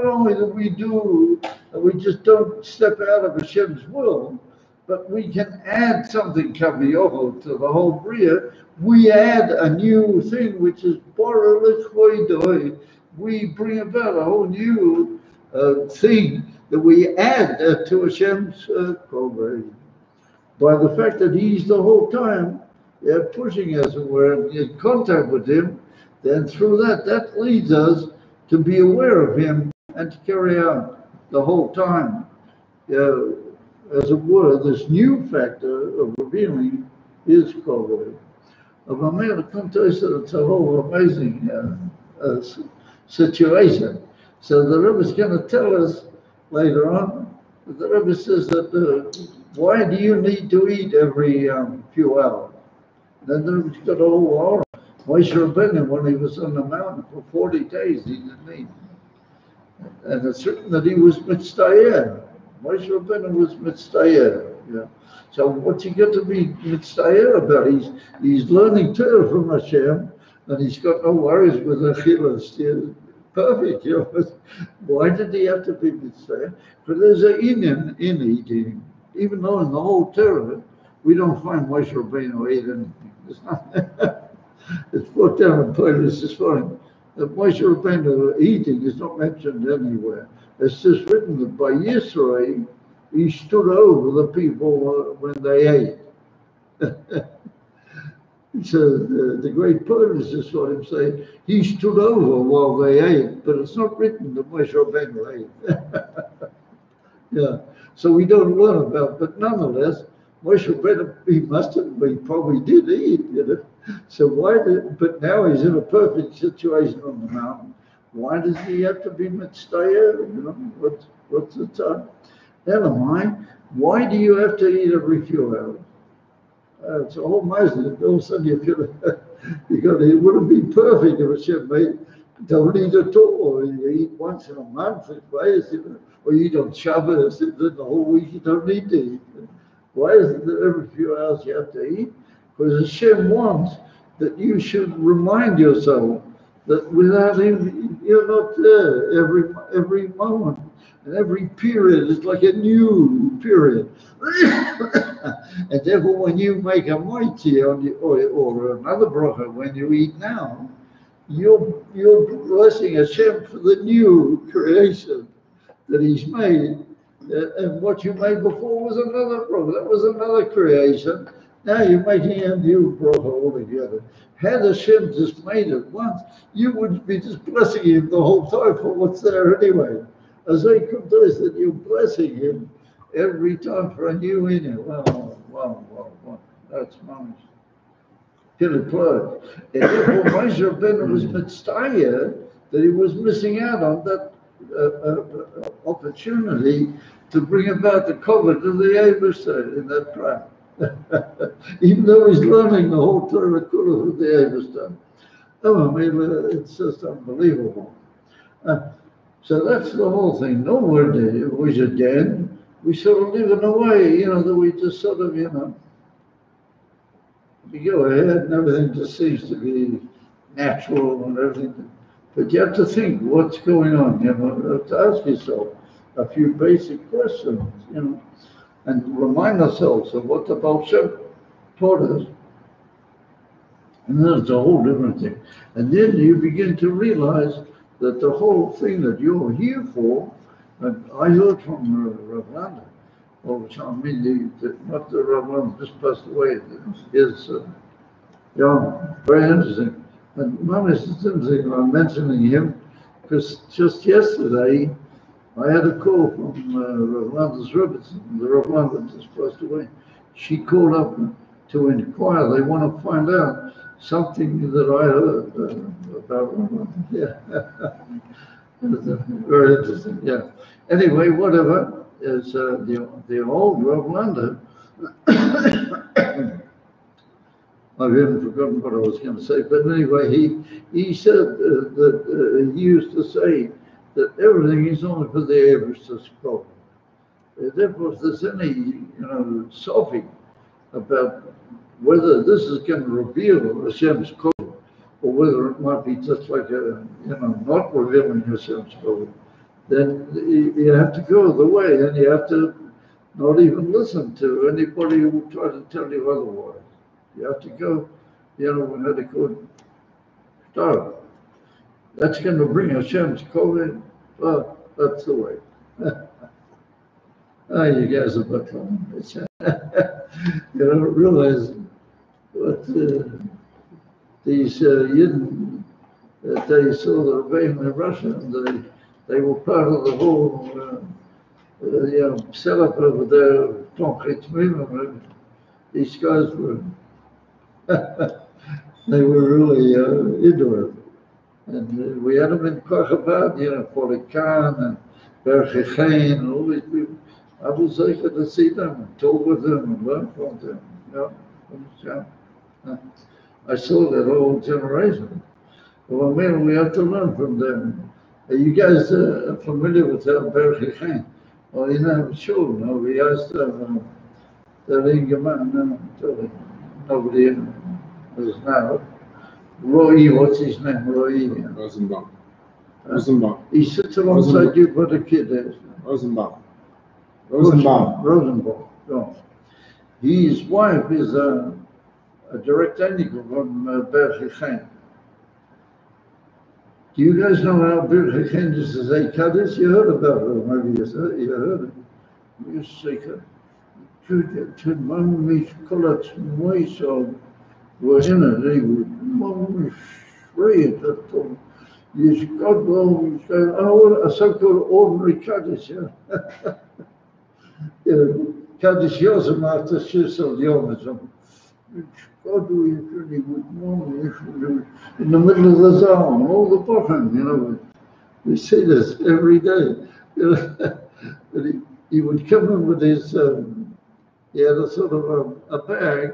only that we do, we just don't step out of Hashem's will, but we can add something Kaviyachol to the whole Bria. We add a new thing, which is we bring about a whole new thing that we add to Hashem's program. By the fact that He's the whole time yeah, pushing us, and we're in contact with him, then through that leads us to be aware of him and to carry out the whole time. As it were, this new factor of revealing is Korach. It's a whole amazing situation. So the Rebbe is going to tell us later on. The Rebbe says that why do you need to eat every few hours? Then the Rebbe's got a whole hour. Moshe Rabbeinu, when he was on the mountain for 40 days, he didn't eat. And it's written that he was mitzdayer. Moshe Rabbeinu was mitzdayer. Yeah. So what's he got to be mitzdayer about? He's learning Torah from Hashem, and he's got no worries with Achilles. Perfect. You know. Why did he have to be mitzdayer? Because there's an in eating. Even though in the whole Torah we don't find Moshe Rabbeinu ate anything. It's not. It's put down in Parshas this morning. That Moshe Rabbeinu eating is not mentioned anywhere. It's just written that by Yisrael, he stood over the people when they ate. So the great Parshas just saw him say, he stood over while they ate, but it's not written that Moshe Rabbeinu ate. Yeah, so we don't learn about, but nonetheless, Moshe Rabbeinu, he probably did eat, you know. So but now he's in a perfect situation on the mountain. Why does he have to be mitzdayer? You know, what's the time? Elamai, why do you have to eat every few hours? It's a whole message. All of a sudden you feel it wouldn't be perfect if Hashem made don't eat at all. You eat once in a month, or you eat on Shabbos, and then the whole week you don't need to eat. Why is it that every few hours you have to eat? Because Hashem wants that you should remind yourself that without him, you're not there every moment. And every period is like a new period. And therefore, when you make a mighty or another bracha, when you eat now, you're blessing Hashem for the new creation that he's made. And what you made before was another bracha. That was another creation. Now you're making a new bracha altogether. Had Hashem just made it once, you would be just blessing him the whole time for what's there anyway. As I come to this, that you're blessing him every time for a new inning. Wow. That's nice. Till it plugged. And therefore, Moshe Rabbeinu was mitzdayer that he was missing out on that opportunity to bring about the covenant of the Eibusher in that prayer. Even though he's learning the whole Torah Kula of the Eibusher. Oh, I mean, it's just unbelievable. So that's the whole thing. No word was again. We sort of live in a way, you know, that we just sort of, you know, we go ahead and everything just seems to be natural and everything. But you have to think what's going on, you know, you have to ask yourself a few basic questions, you know, and remind ourselves of what the Baal Shem taught us. And then it's a whole different thing. And then you begin to realize that the whole thing that you're here for, and I heard from Rav Landa, not the Rav Landa just passed away, very interesting. And one is interesting, I'm mentioning him, because just yesterday, I had a call from Rav Landa's Rebbetzin, the Rav Landa just passed away. She called up to inquire, they want to find out something that I heard about Rav Landa. Yeah. Very interesting, yeah. Anyway, whatever, is the old Rav Landa. I've even forgotten what I was going to say, but anyway, he said that he used to say that everything is only for the Eibusher's code. Therefore, if there's any, Sophie about whether this is going to reveal Hashem's code, or whether it might be just like not revealing Hashem's code, then you have to go the way, and you have to not even listen to anybody who will try to tell you otherwise. You have to go, when had a good start. That's going to bring Hashem's code in. Well, that's the way. You guys are but realize But these Yidden, they saw the Rebbeim in Russia, and they were part of the whole setup over there, Korach movement. These guys were, they were really into it. And we had them in Korach, Korach and Berchechane, and all these people. I was able to see them and talk with them and learn from them. I saw that whole generation. Well, man, we have to learn from them. You guys are familiar with Berchechane? Well, sure, we asked them, nobody was now. Roy, what's his name? Roy? Rosenbaum. Rosenbaum. He sits alongside you, but a kid is. Rosenbaum. Rosenbaum. No. His wife is a direct enemy from Berchechane. Do you guys know how Berchechane used to say Kaddish? You heard about her, maybe you heard it. You say Kaddish. We're in it, they would afraid that you got go, a so-called ordinary Kaddish, Kaddish Yosem after Shusel Yomazum. God, we really would know in the middle of the zone, all the bottom, we see this every day. But he would come in with his, he had a sort of a bag,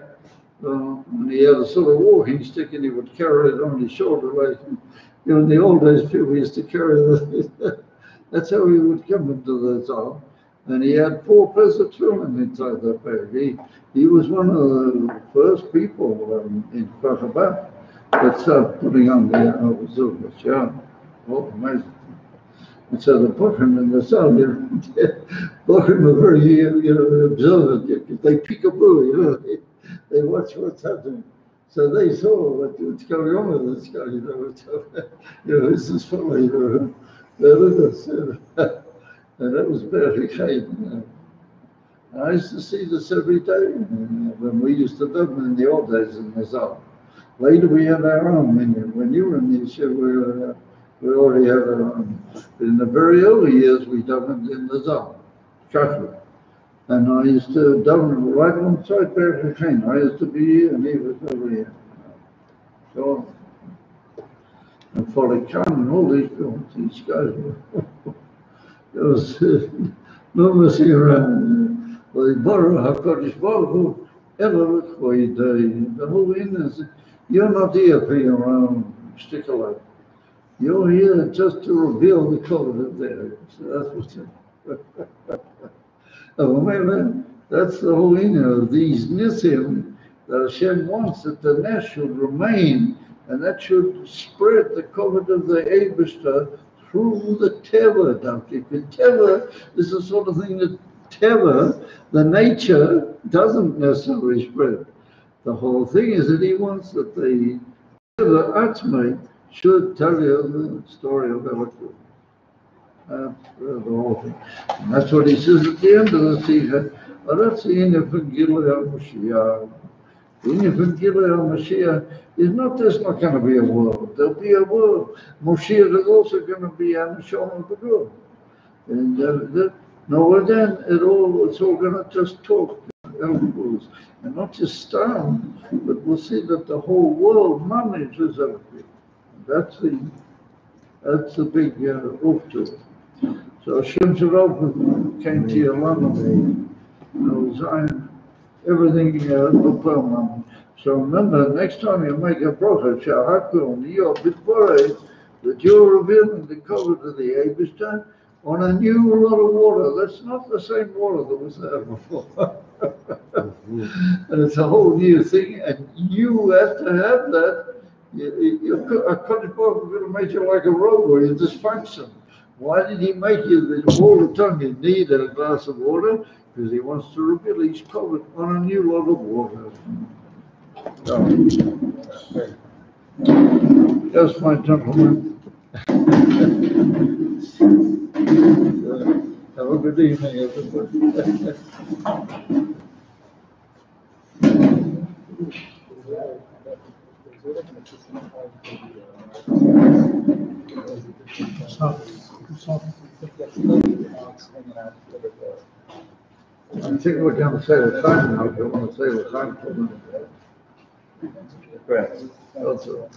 and he had a sort of walking stick, and he would carry it on his shoulder. Like, in the old days, people used to carry that. That's how he would come into the zone. And he had 4 pairs of tefillin inside that bag. He was one of the first people in Parshas that started putting on the Zilvish. Yeah, oh, amazing. And so they put him in the sun, put him a very, observant. They peekaboo, they watch what's happening. So they saw what's going on with this guy, this is funny, and that was very kind. I used to see this every day when we used to live in the old days in the zone. Later we had our own menu. When you were in the issue, we already had our own. But in the very early years, we done it in the zone, Catholic. And I used to done it right alongside Berchechane. I used to be here and he was over here. So, and for the Khan and all these people, these guys were, there was no messing around. Well, Baruch HaKadosh Baruch Hu, Elohim Choydei. The whole thing is, you're not here for your own sticker. You're here just to reveal the covenant there. So that's what's it. That's the whole thing of these Nisim that Hashem wants that the Nes should remain, and that should spread the covenant of the Eibishter through the Teva, Teva is the sort of thing that Teva, the nature, doesn't necessarily spread. The whole thing is that he wants that the Teva Atzmai should tell you the story of Elohim. The whole thing. And that's what he says at the end of the Sikha. That's the Inyan from Gilei HaMashiach. The Inyan from Gilei HaMashiach is not just not going to be a world. There'll be a world. Moshiach is also going to be a Neshama B'Gur. And then it's all going to just talk. And not just stand, but we'll see that the whole world manages everything. That's the big roof to it. So Hashem Shalom came to Yerushalayim, Zion, everything permanent. So remember, next time you make a bracha, Shahakul, you're before that you're revealing the covenant of the Eibishter on a new lot of water. That's not the same water that was there before. And it's a whole new thing, and you have to have that. A country boy is going to make you like a robot. You dysfunction. Why did he make you that all the time you need a glass of water? Because he wants to reveal his covenant on a new lot of water. Yes, my gentlemen. Have a good evening, everybody. I think we're going to say the same now, if you want to say the same. Correct. Also,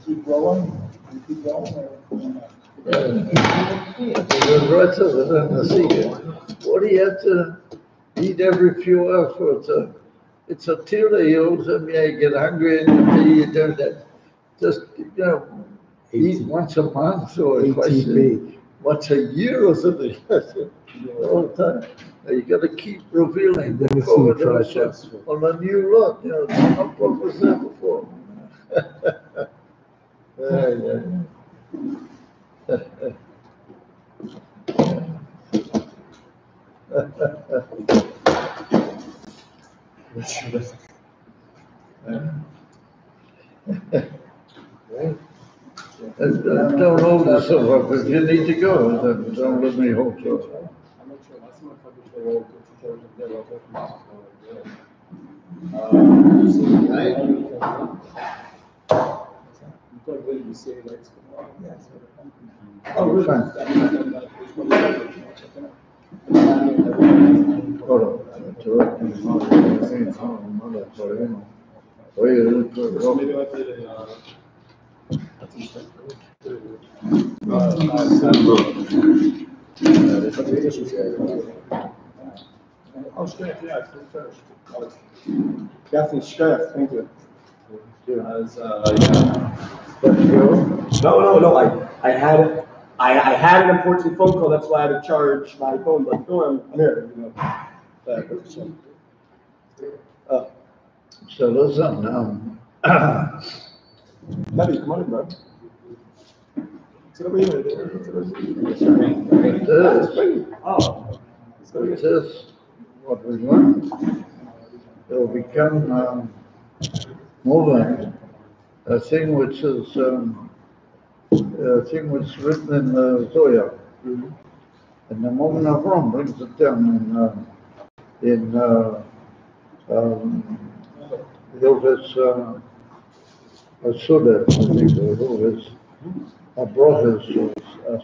Keep going? Keep going? the writer within the sea, what do you have to eat every few hours? It's a till you get hungry and you do that. Just, eat once a month or twice once a year or something. All the time. You got to keep revealing the forward on a new lot. It's not what was there before. Don't hold yourself up. If you need to go, then don't let me hold you up. Oh, Oh, straight, yeah, it's finished. Gafne, straight, thank you. No. I had an important phone call. That's why I had to charge my phone. But no, I'm here. So listen, Debbie, come on in, bro. Sit over here. This what we want. It will become moving a thing which is a thing which is written in the Zohar. And the moment of Rome brings it down in Hilda's Suda, I think, or Hilda's Brothers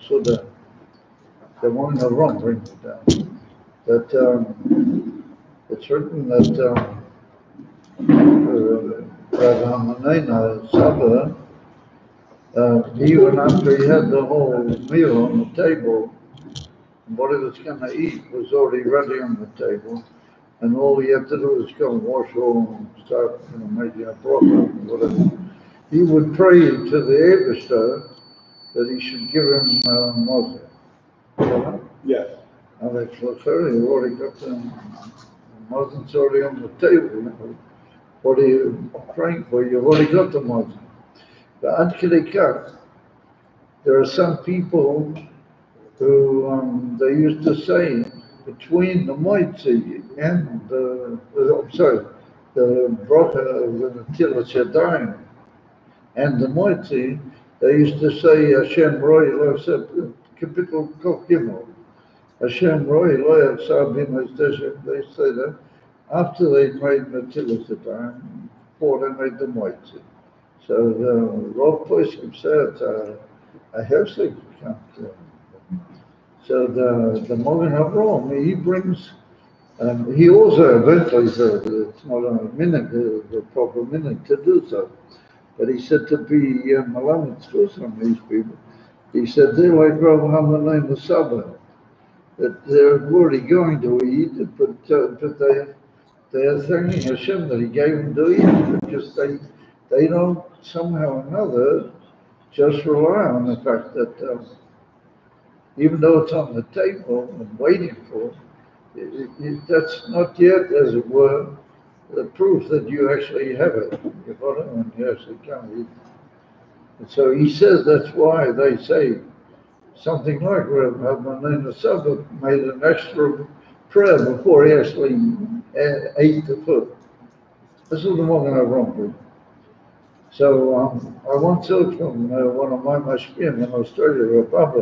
Suda. The moment of Rome brings it down. That it's written that Rabbi Hanina Saba, even after he had the whole meal on the table, what he was going to eat was already ready on the table, and all he had to do was go and wash all and start making a broth or whatever. He would pray to the Eberster that he should give him Moses. Yeah. And it's you already got the Moses already on the table. What are you praying for? You've already got the Moses. But until there are some people who they used to say between the Moitzi and the bracha of the Netilas Yadayim and the Moitzi, they used to say Hashem Roi Lo Kapitel Kol Gimel. Hashem Roi Lo Sabim Hashem. They say that after they made Netilas Yadayim, before they made the Moitzi. So the Rav Poskim said a Herzig can't. So the Mogen Avraham, he brings, he also eventually said it's not a minute, the proper minute to do so. But he said to be Malamed Tzvus on these people, he said they're like Rav Hamanim the Saba, that they're already going to eat, but they are thanking Hashem that he gave them to eat, because they don't somehow or another just rely on the fact that even though it's on the table and waiting for it, that's not yet, as it were, the proof that you actually have it. You follow? When you actually come eat. And so he says that's why they say something like Rav Hanina Saba made an extra prayer before he actually ate the food. This is the one that I wrong with. So I once heard from one of my mashkim in Australia, Rabbi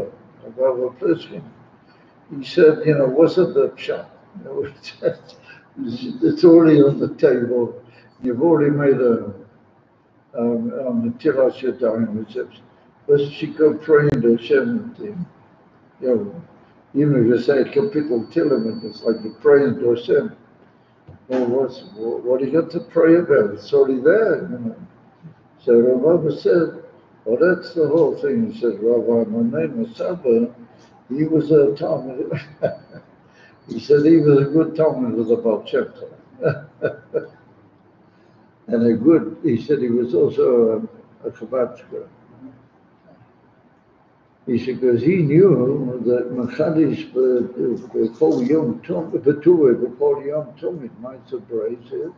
Pliskin. He said, what's the pshat? It's already on the table. You've already made a Netilas Yadayim reception. But she go praying to Hashem. Even if you say Kapitel Tilim, it's like you're praying to Hashem. Well, what do you got to pray about? It's already there. So Rabbi said, well, that's the whole thing. He said, Rabbi, my name is Saba. He was a Talmud. He said he was a good Talmud with a Baal Shem Tov. And he said he was also a Chabad. He said, because he knew that Machadish before Yom Tovit, Mitzvah Bereshit,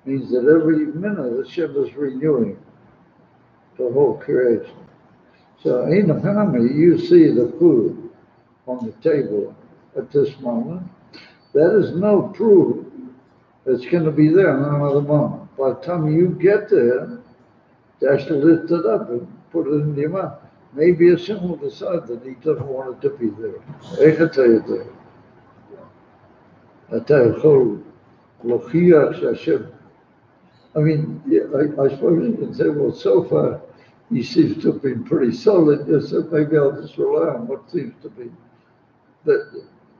means that every minute Hashem is renewing the whole creation. So in a family, you see the food on the table at this moment. That is no proof it's going to be there in another moment. By the time you get there, you actually lift it up and put it in your mouth. Maybe Hashem will decide that he doesn't want it to be there. I can tell you that. I mean, I suppose you can say, well, so far he seems to have been pretty solid. So maybe I'll just rely on what seems to be. But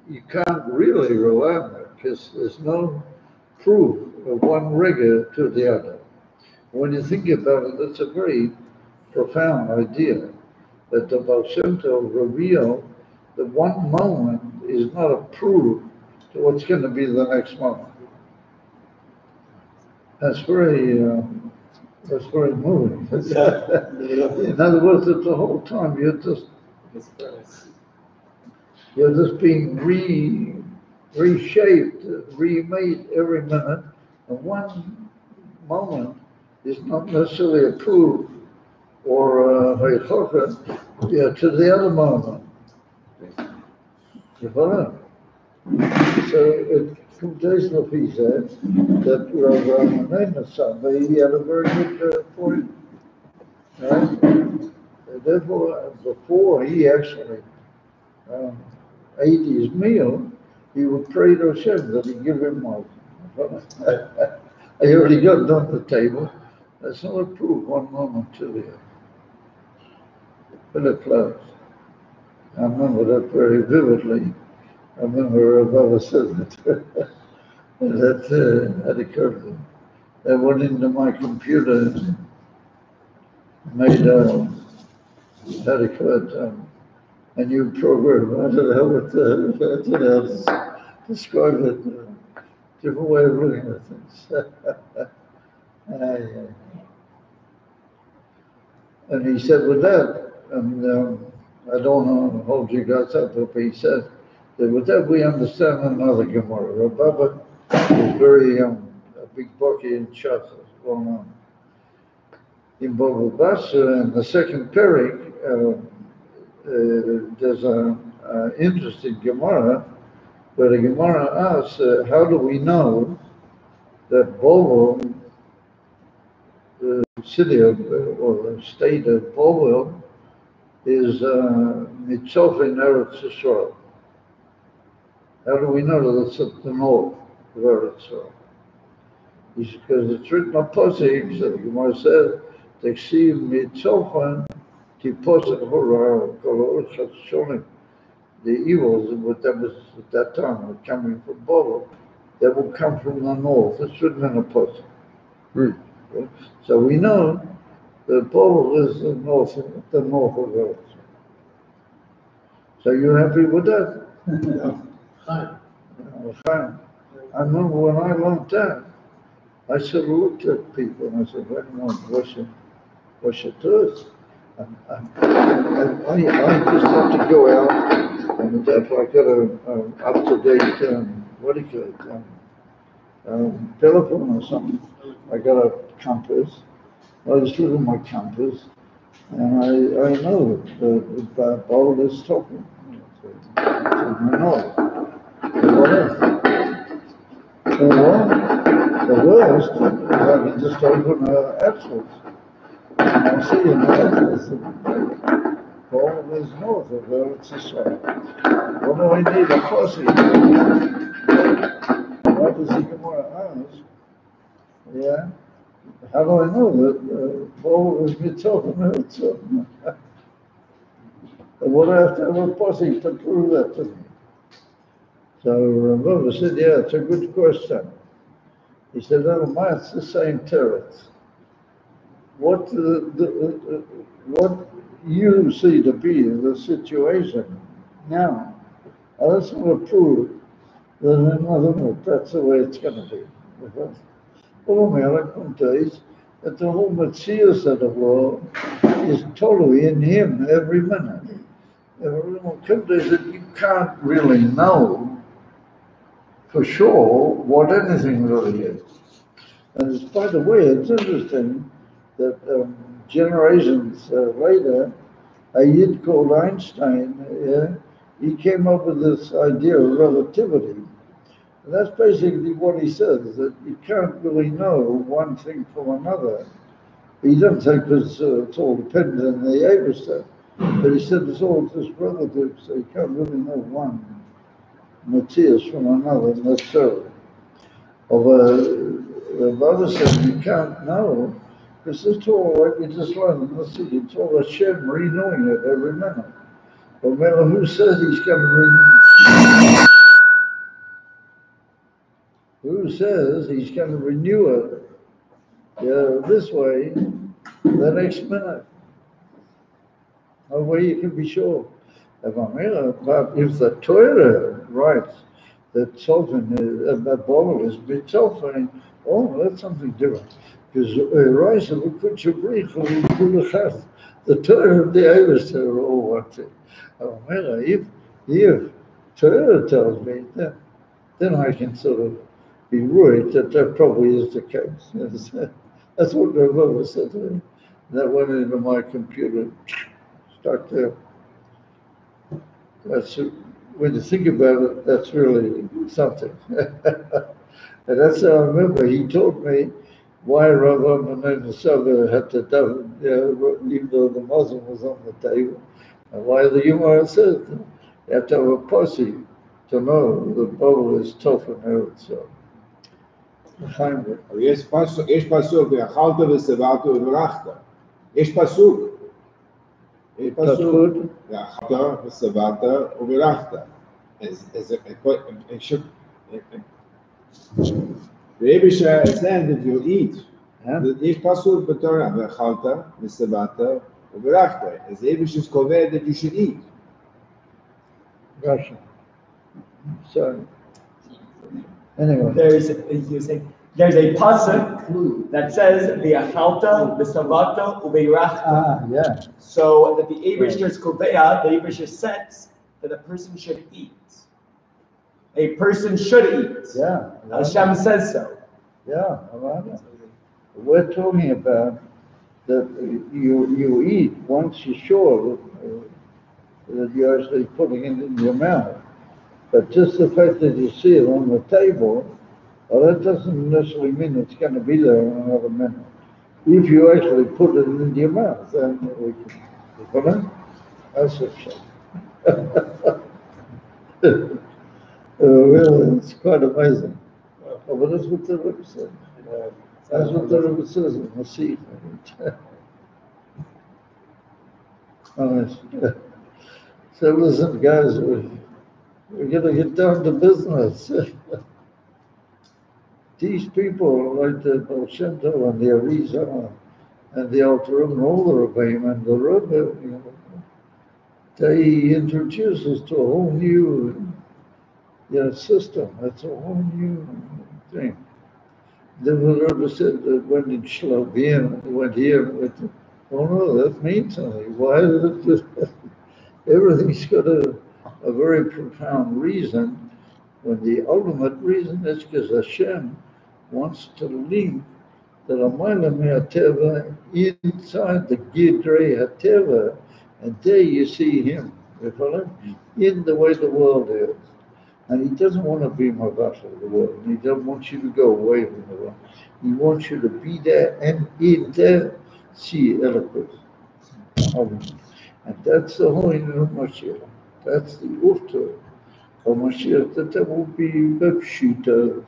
you can't really rely on it because there's no proof of one rigor to the other. When you think about it, it's a very profound idea that the Baal Shem Tov revealed that one moment is not a proof to what's going to be the next moment. That's very moving. In other words, it's the whole time you're just being reshaped, remade every minute, and one moment is not necessarily a proof or a to the other moment. You follow? So it contains what he said that he had a very good point. Right? Therefore, before he actually ate his meal, he would pray to Hashem that he give him more. I already got it on the table. That's not a proof one moment to the other. But it flows. I remember that very vividly. I remember Baba said that that occurred to him. I went into my computer and made a new program. I don't know how to describe it. Different way of looking at things. And he said with that, and I don't know how hold you guys up, but he said that with that we understand another Gemara. Rabbi is very a big bucky in Shas going on. In Bava Basra, in the second Perik, there's an interesting Gemara where the Gemara asks, how do we know that Bovel, the city of, or the state of Bovel, is Mitzof in Eretz Yisrael? How do we know that it's at the north of Eretz Yisrael? Because it's written on Posik, so the Gemara says, Teksiv Mitzofan Tiposek Hora Kolor Chatshonim. The evils that was at that time were coming from Bovel, that will come from the north. It's written in a Posik. So we know that Bovel is the north of Eretz. So you're happy with that? I remember when I learned that, I sort of looked at people and I said, wait a minute, what's your thirst? I just have to go out, and if I got a up-to-date, what do you call it, telephone or something. I got a compass. I just look at my compass, and I know that Paul is talking. I know. What else? The worst is I can just open Exodus I see in that, Paul is north of Eretz Yisrael. What do I need a posse? What does he come on ask? Yeah. How do I know that Paul was Mitzvah and Eretz Yisrael? And what I have to have a posse to prove that to me? So Rabbi said, yeah, it's a good question. He said, oh, it's the same turrets. What you see to be the situation now, that's not prove that in another minute, that's the way it's going to be. Because all American is that the whole material of the world is totally in him every minute. Every minute is that you can't really know for sure what anything really is. And by the way, it's interesting that generations later, a Yid called Einstein, he came up with this idea of relativity. And that's basically what he says, that you can't really know one thing from another. He doesn't say because it's all dependent on the Abishter, but he said it's all just relative, so you can't really know one Matthias from another necessarily. The brother said you can't know, because it's all like we just learned in the city, it's all Hashem renewing it every minute. No matter who says he's going to renew, who says he's going to renew it, this way, the next minute. No way you can be sure. But if the Torah writes that Tzolfin, that bottle is B'Tzolfin, oh, that's something different. Because the Torah of the Eivis are all one thing. If Torah tells me that, then I can sort of be worried that that probably is the case. That's what my mother said to me. That went into my computer, stuck there. That's, when you think about it, that's really something. And that's how I remember he told me why Rav Menachem Saga had to do, even though the Muslim was on the table, and why the Gemara said you have to have a posse to know the bubble is tough and hurt. So, יש פסוק, ואכלת ושבעת וברכת. יש פסוק. יש פסוק. ואכלת ושבעת וברכת. The Abishah is saying that you eat. יש פסוק בתורה, ואכלת ושבעת וברכת. As the Abishah is conveyed that you should eat. Gotcha. So, anyway. There's a pasuk that says v'achalta v'savata uveirachta. Yeah. So that the Abishter's koveya, the Abishter sets that a person should eat. A person should eat. Yeah. Hashem says so. Yeah. We're talking about that you eat once you're sure that you're actually putting it in your mouth. But just the fact that you see it on the table, well, that doesn't necessarily mean it's going to be there in another minute. If you actually put it into your mouth, then we can, you follow? That's a shame. Really, it's quite amazing. Oh, but that's what the Rebbe said. That's what the Rebbe says in the seat. So listen, guys, we're going to get down to business. These people, like the Baal Shem Tov and the Arizal and the Alter Rebbe and all the Rebbeim and the Rebbe, they introduce us to a whole new system. That's a whole new thing. Then the Rebbe said that when in Shlavim, went here, went, oh no, that means something. Why is it just, everything's got a very profound reason, when the ultimate reason is because Hashem wants to leave the Ramayla Me'ateva inside the Gidrei HaTeva, and there you see him, you follow? In the way the world is. And he doesn't want to be Mavash of the world, and he doesn't want you to go away from the world. He wants you to be there and in there, see eloquent. And that's the holiness of Mashiach. That's the Ufta of Mashiach, that will be Bepshita.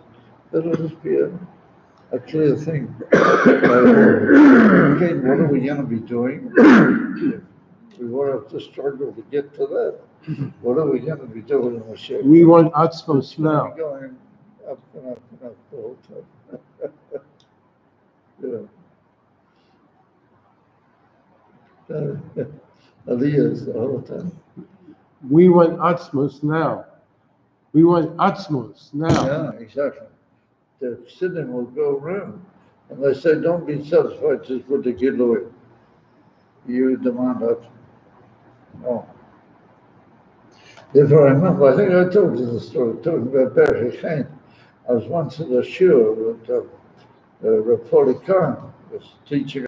That will just be a clear thing. Okay, what are we going to be doing? We won't have to struggle to get to that. What are we going to be doing in Mashiach? We want Atzmos now. Going up and up and up the whole time. Yeah. Aliyahs the whole time. We want Atzmos now. We want Atzmos now. Yeah, exactly. The Siddim will go around and they say, don't be satisfied just with the Gilui. You demand that. No. Therefore, I remember, I think I told you the story, talking about Parshas. I was once at a shiur with Rav Khan was teaching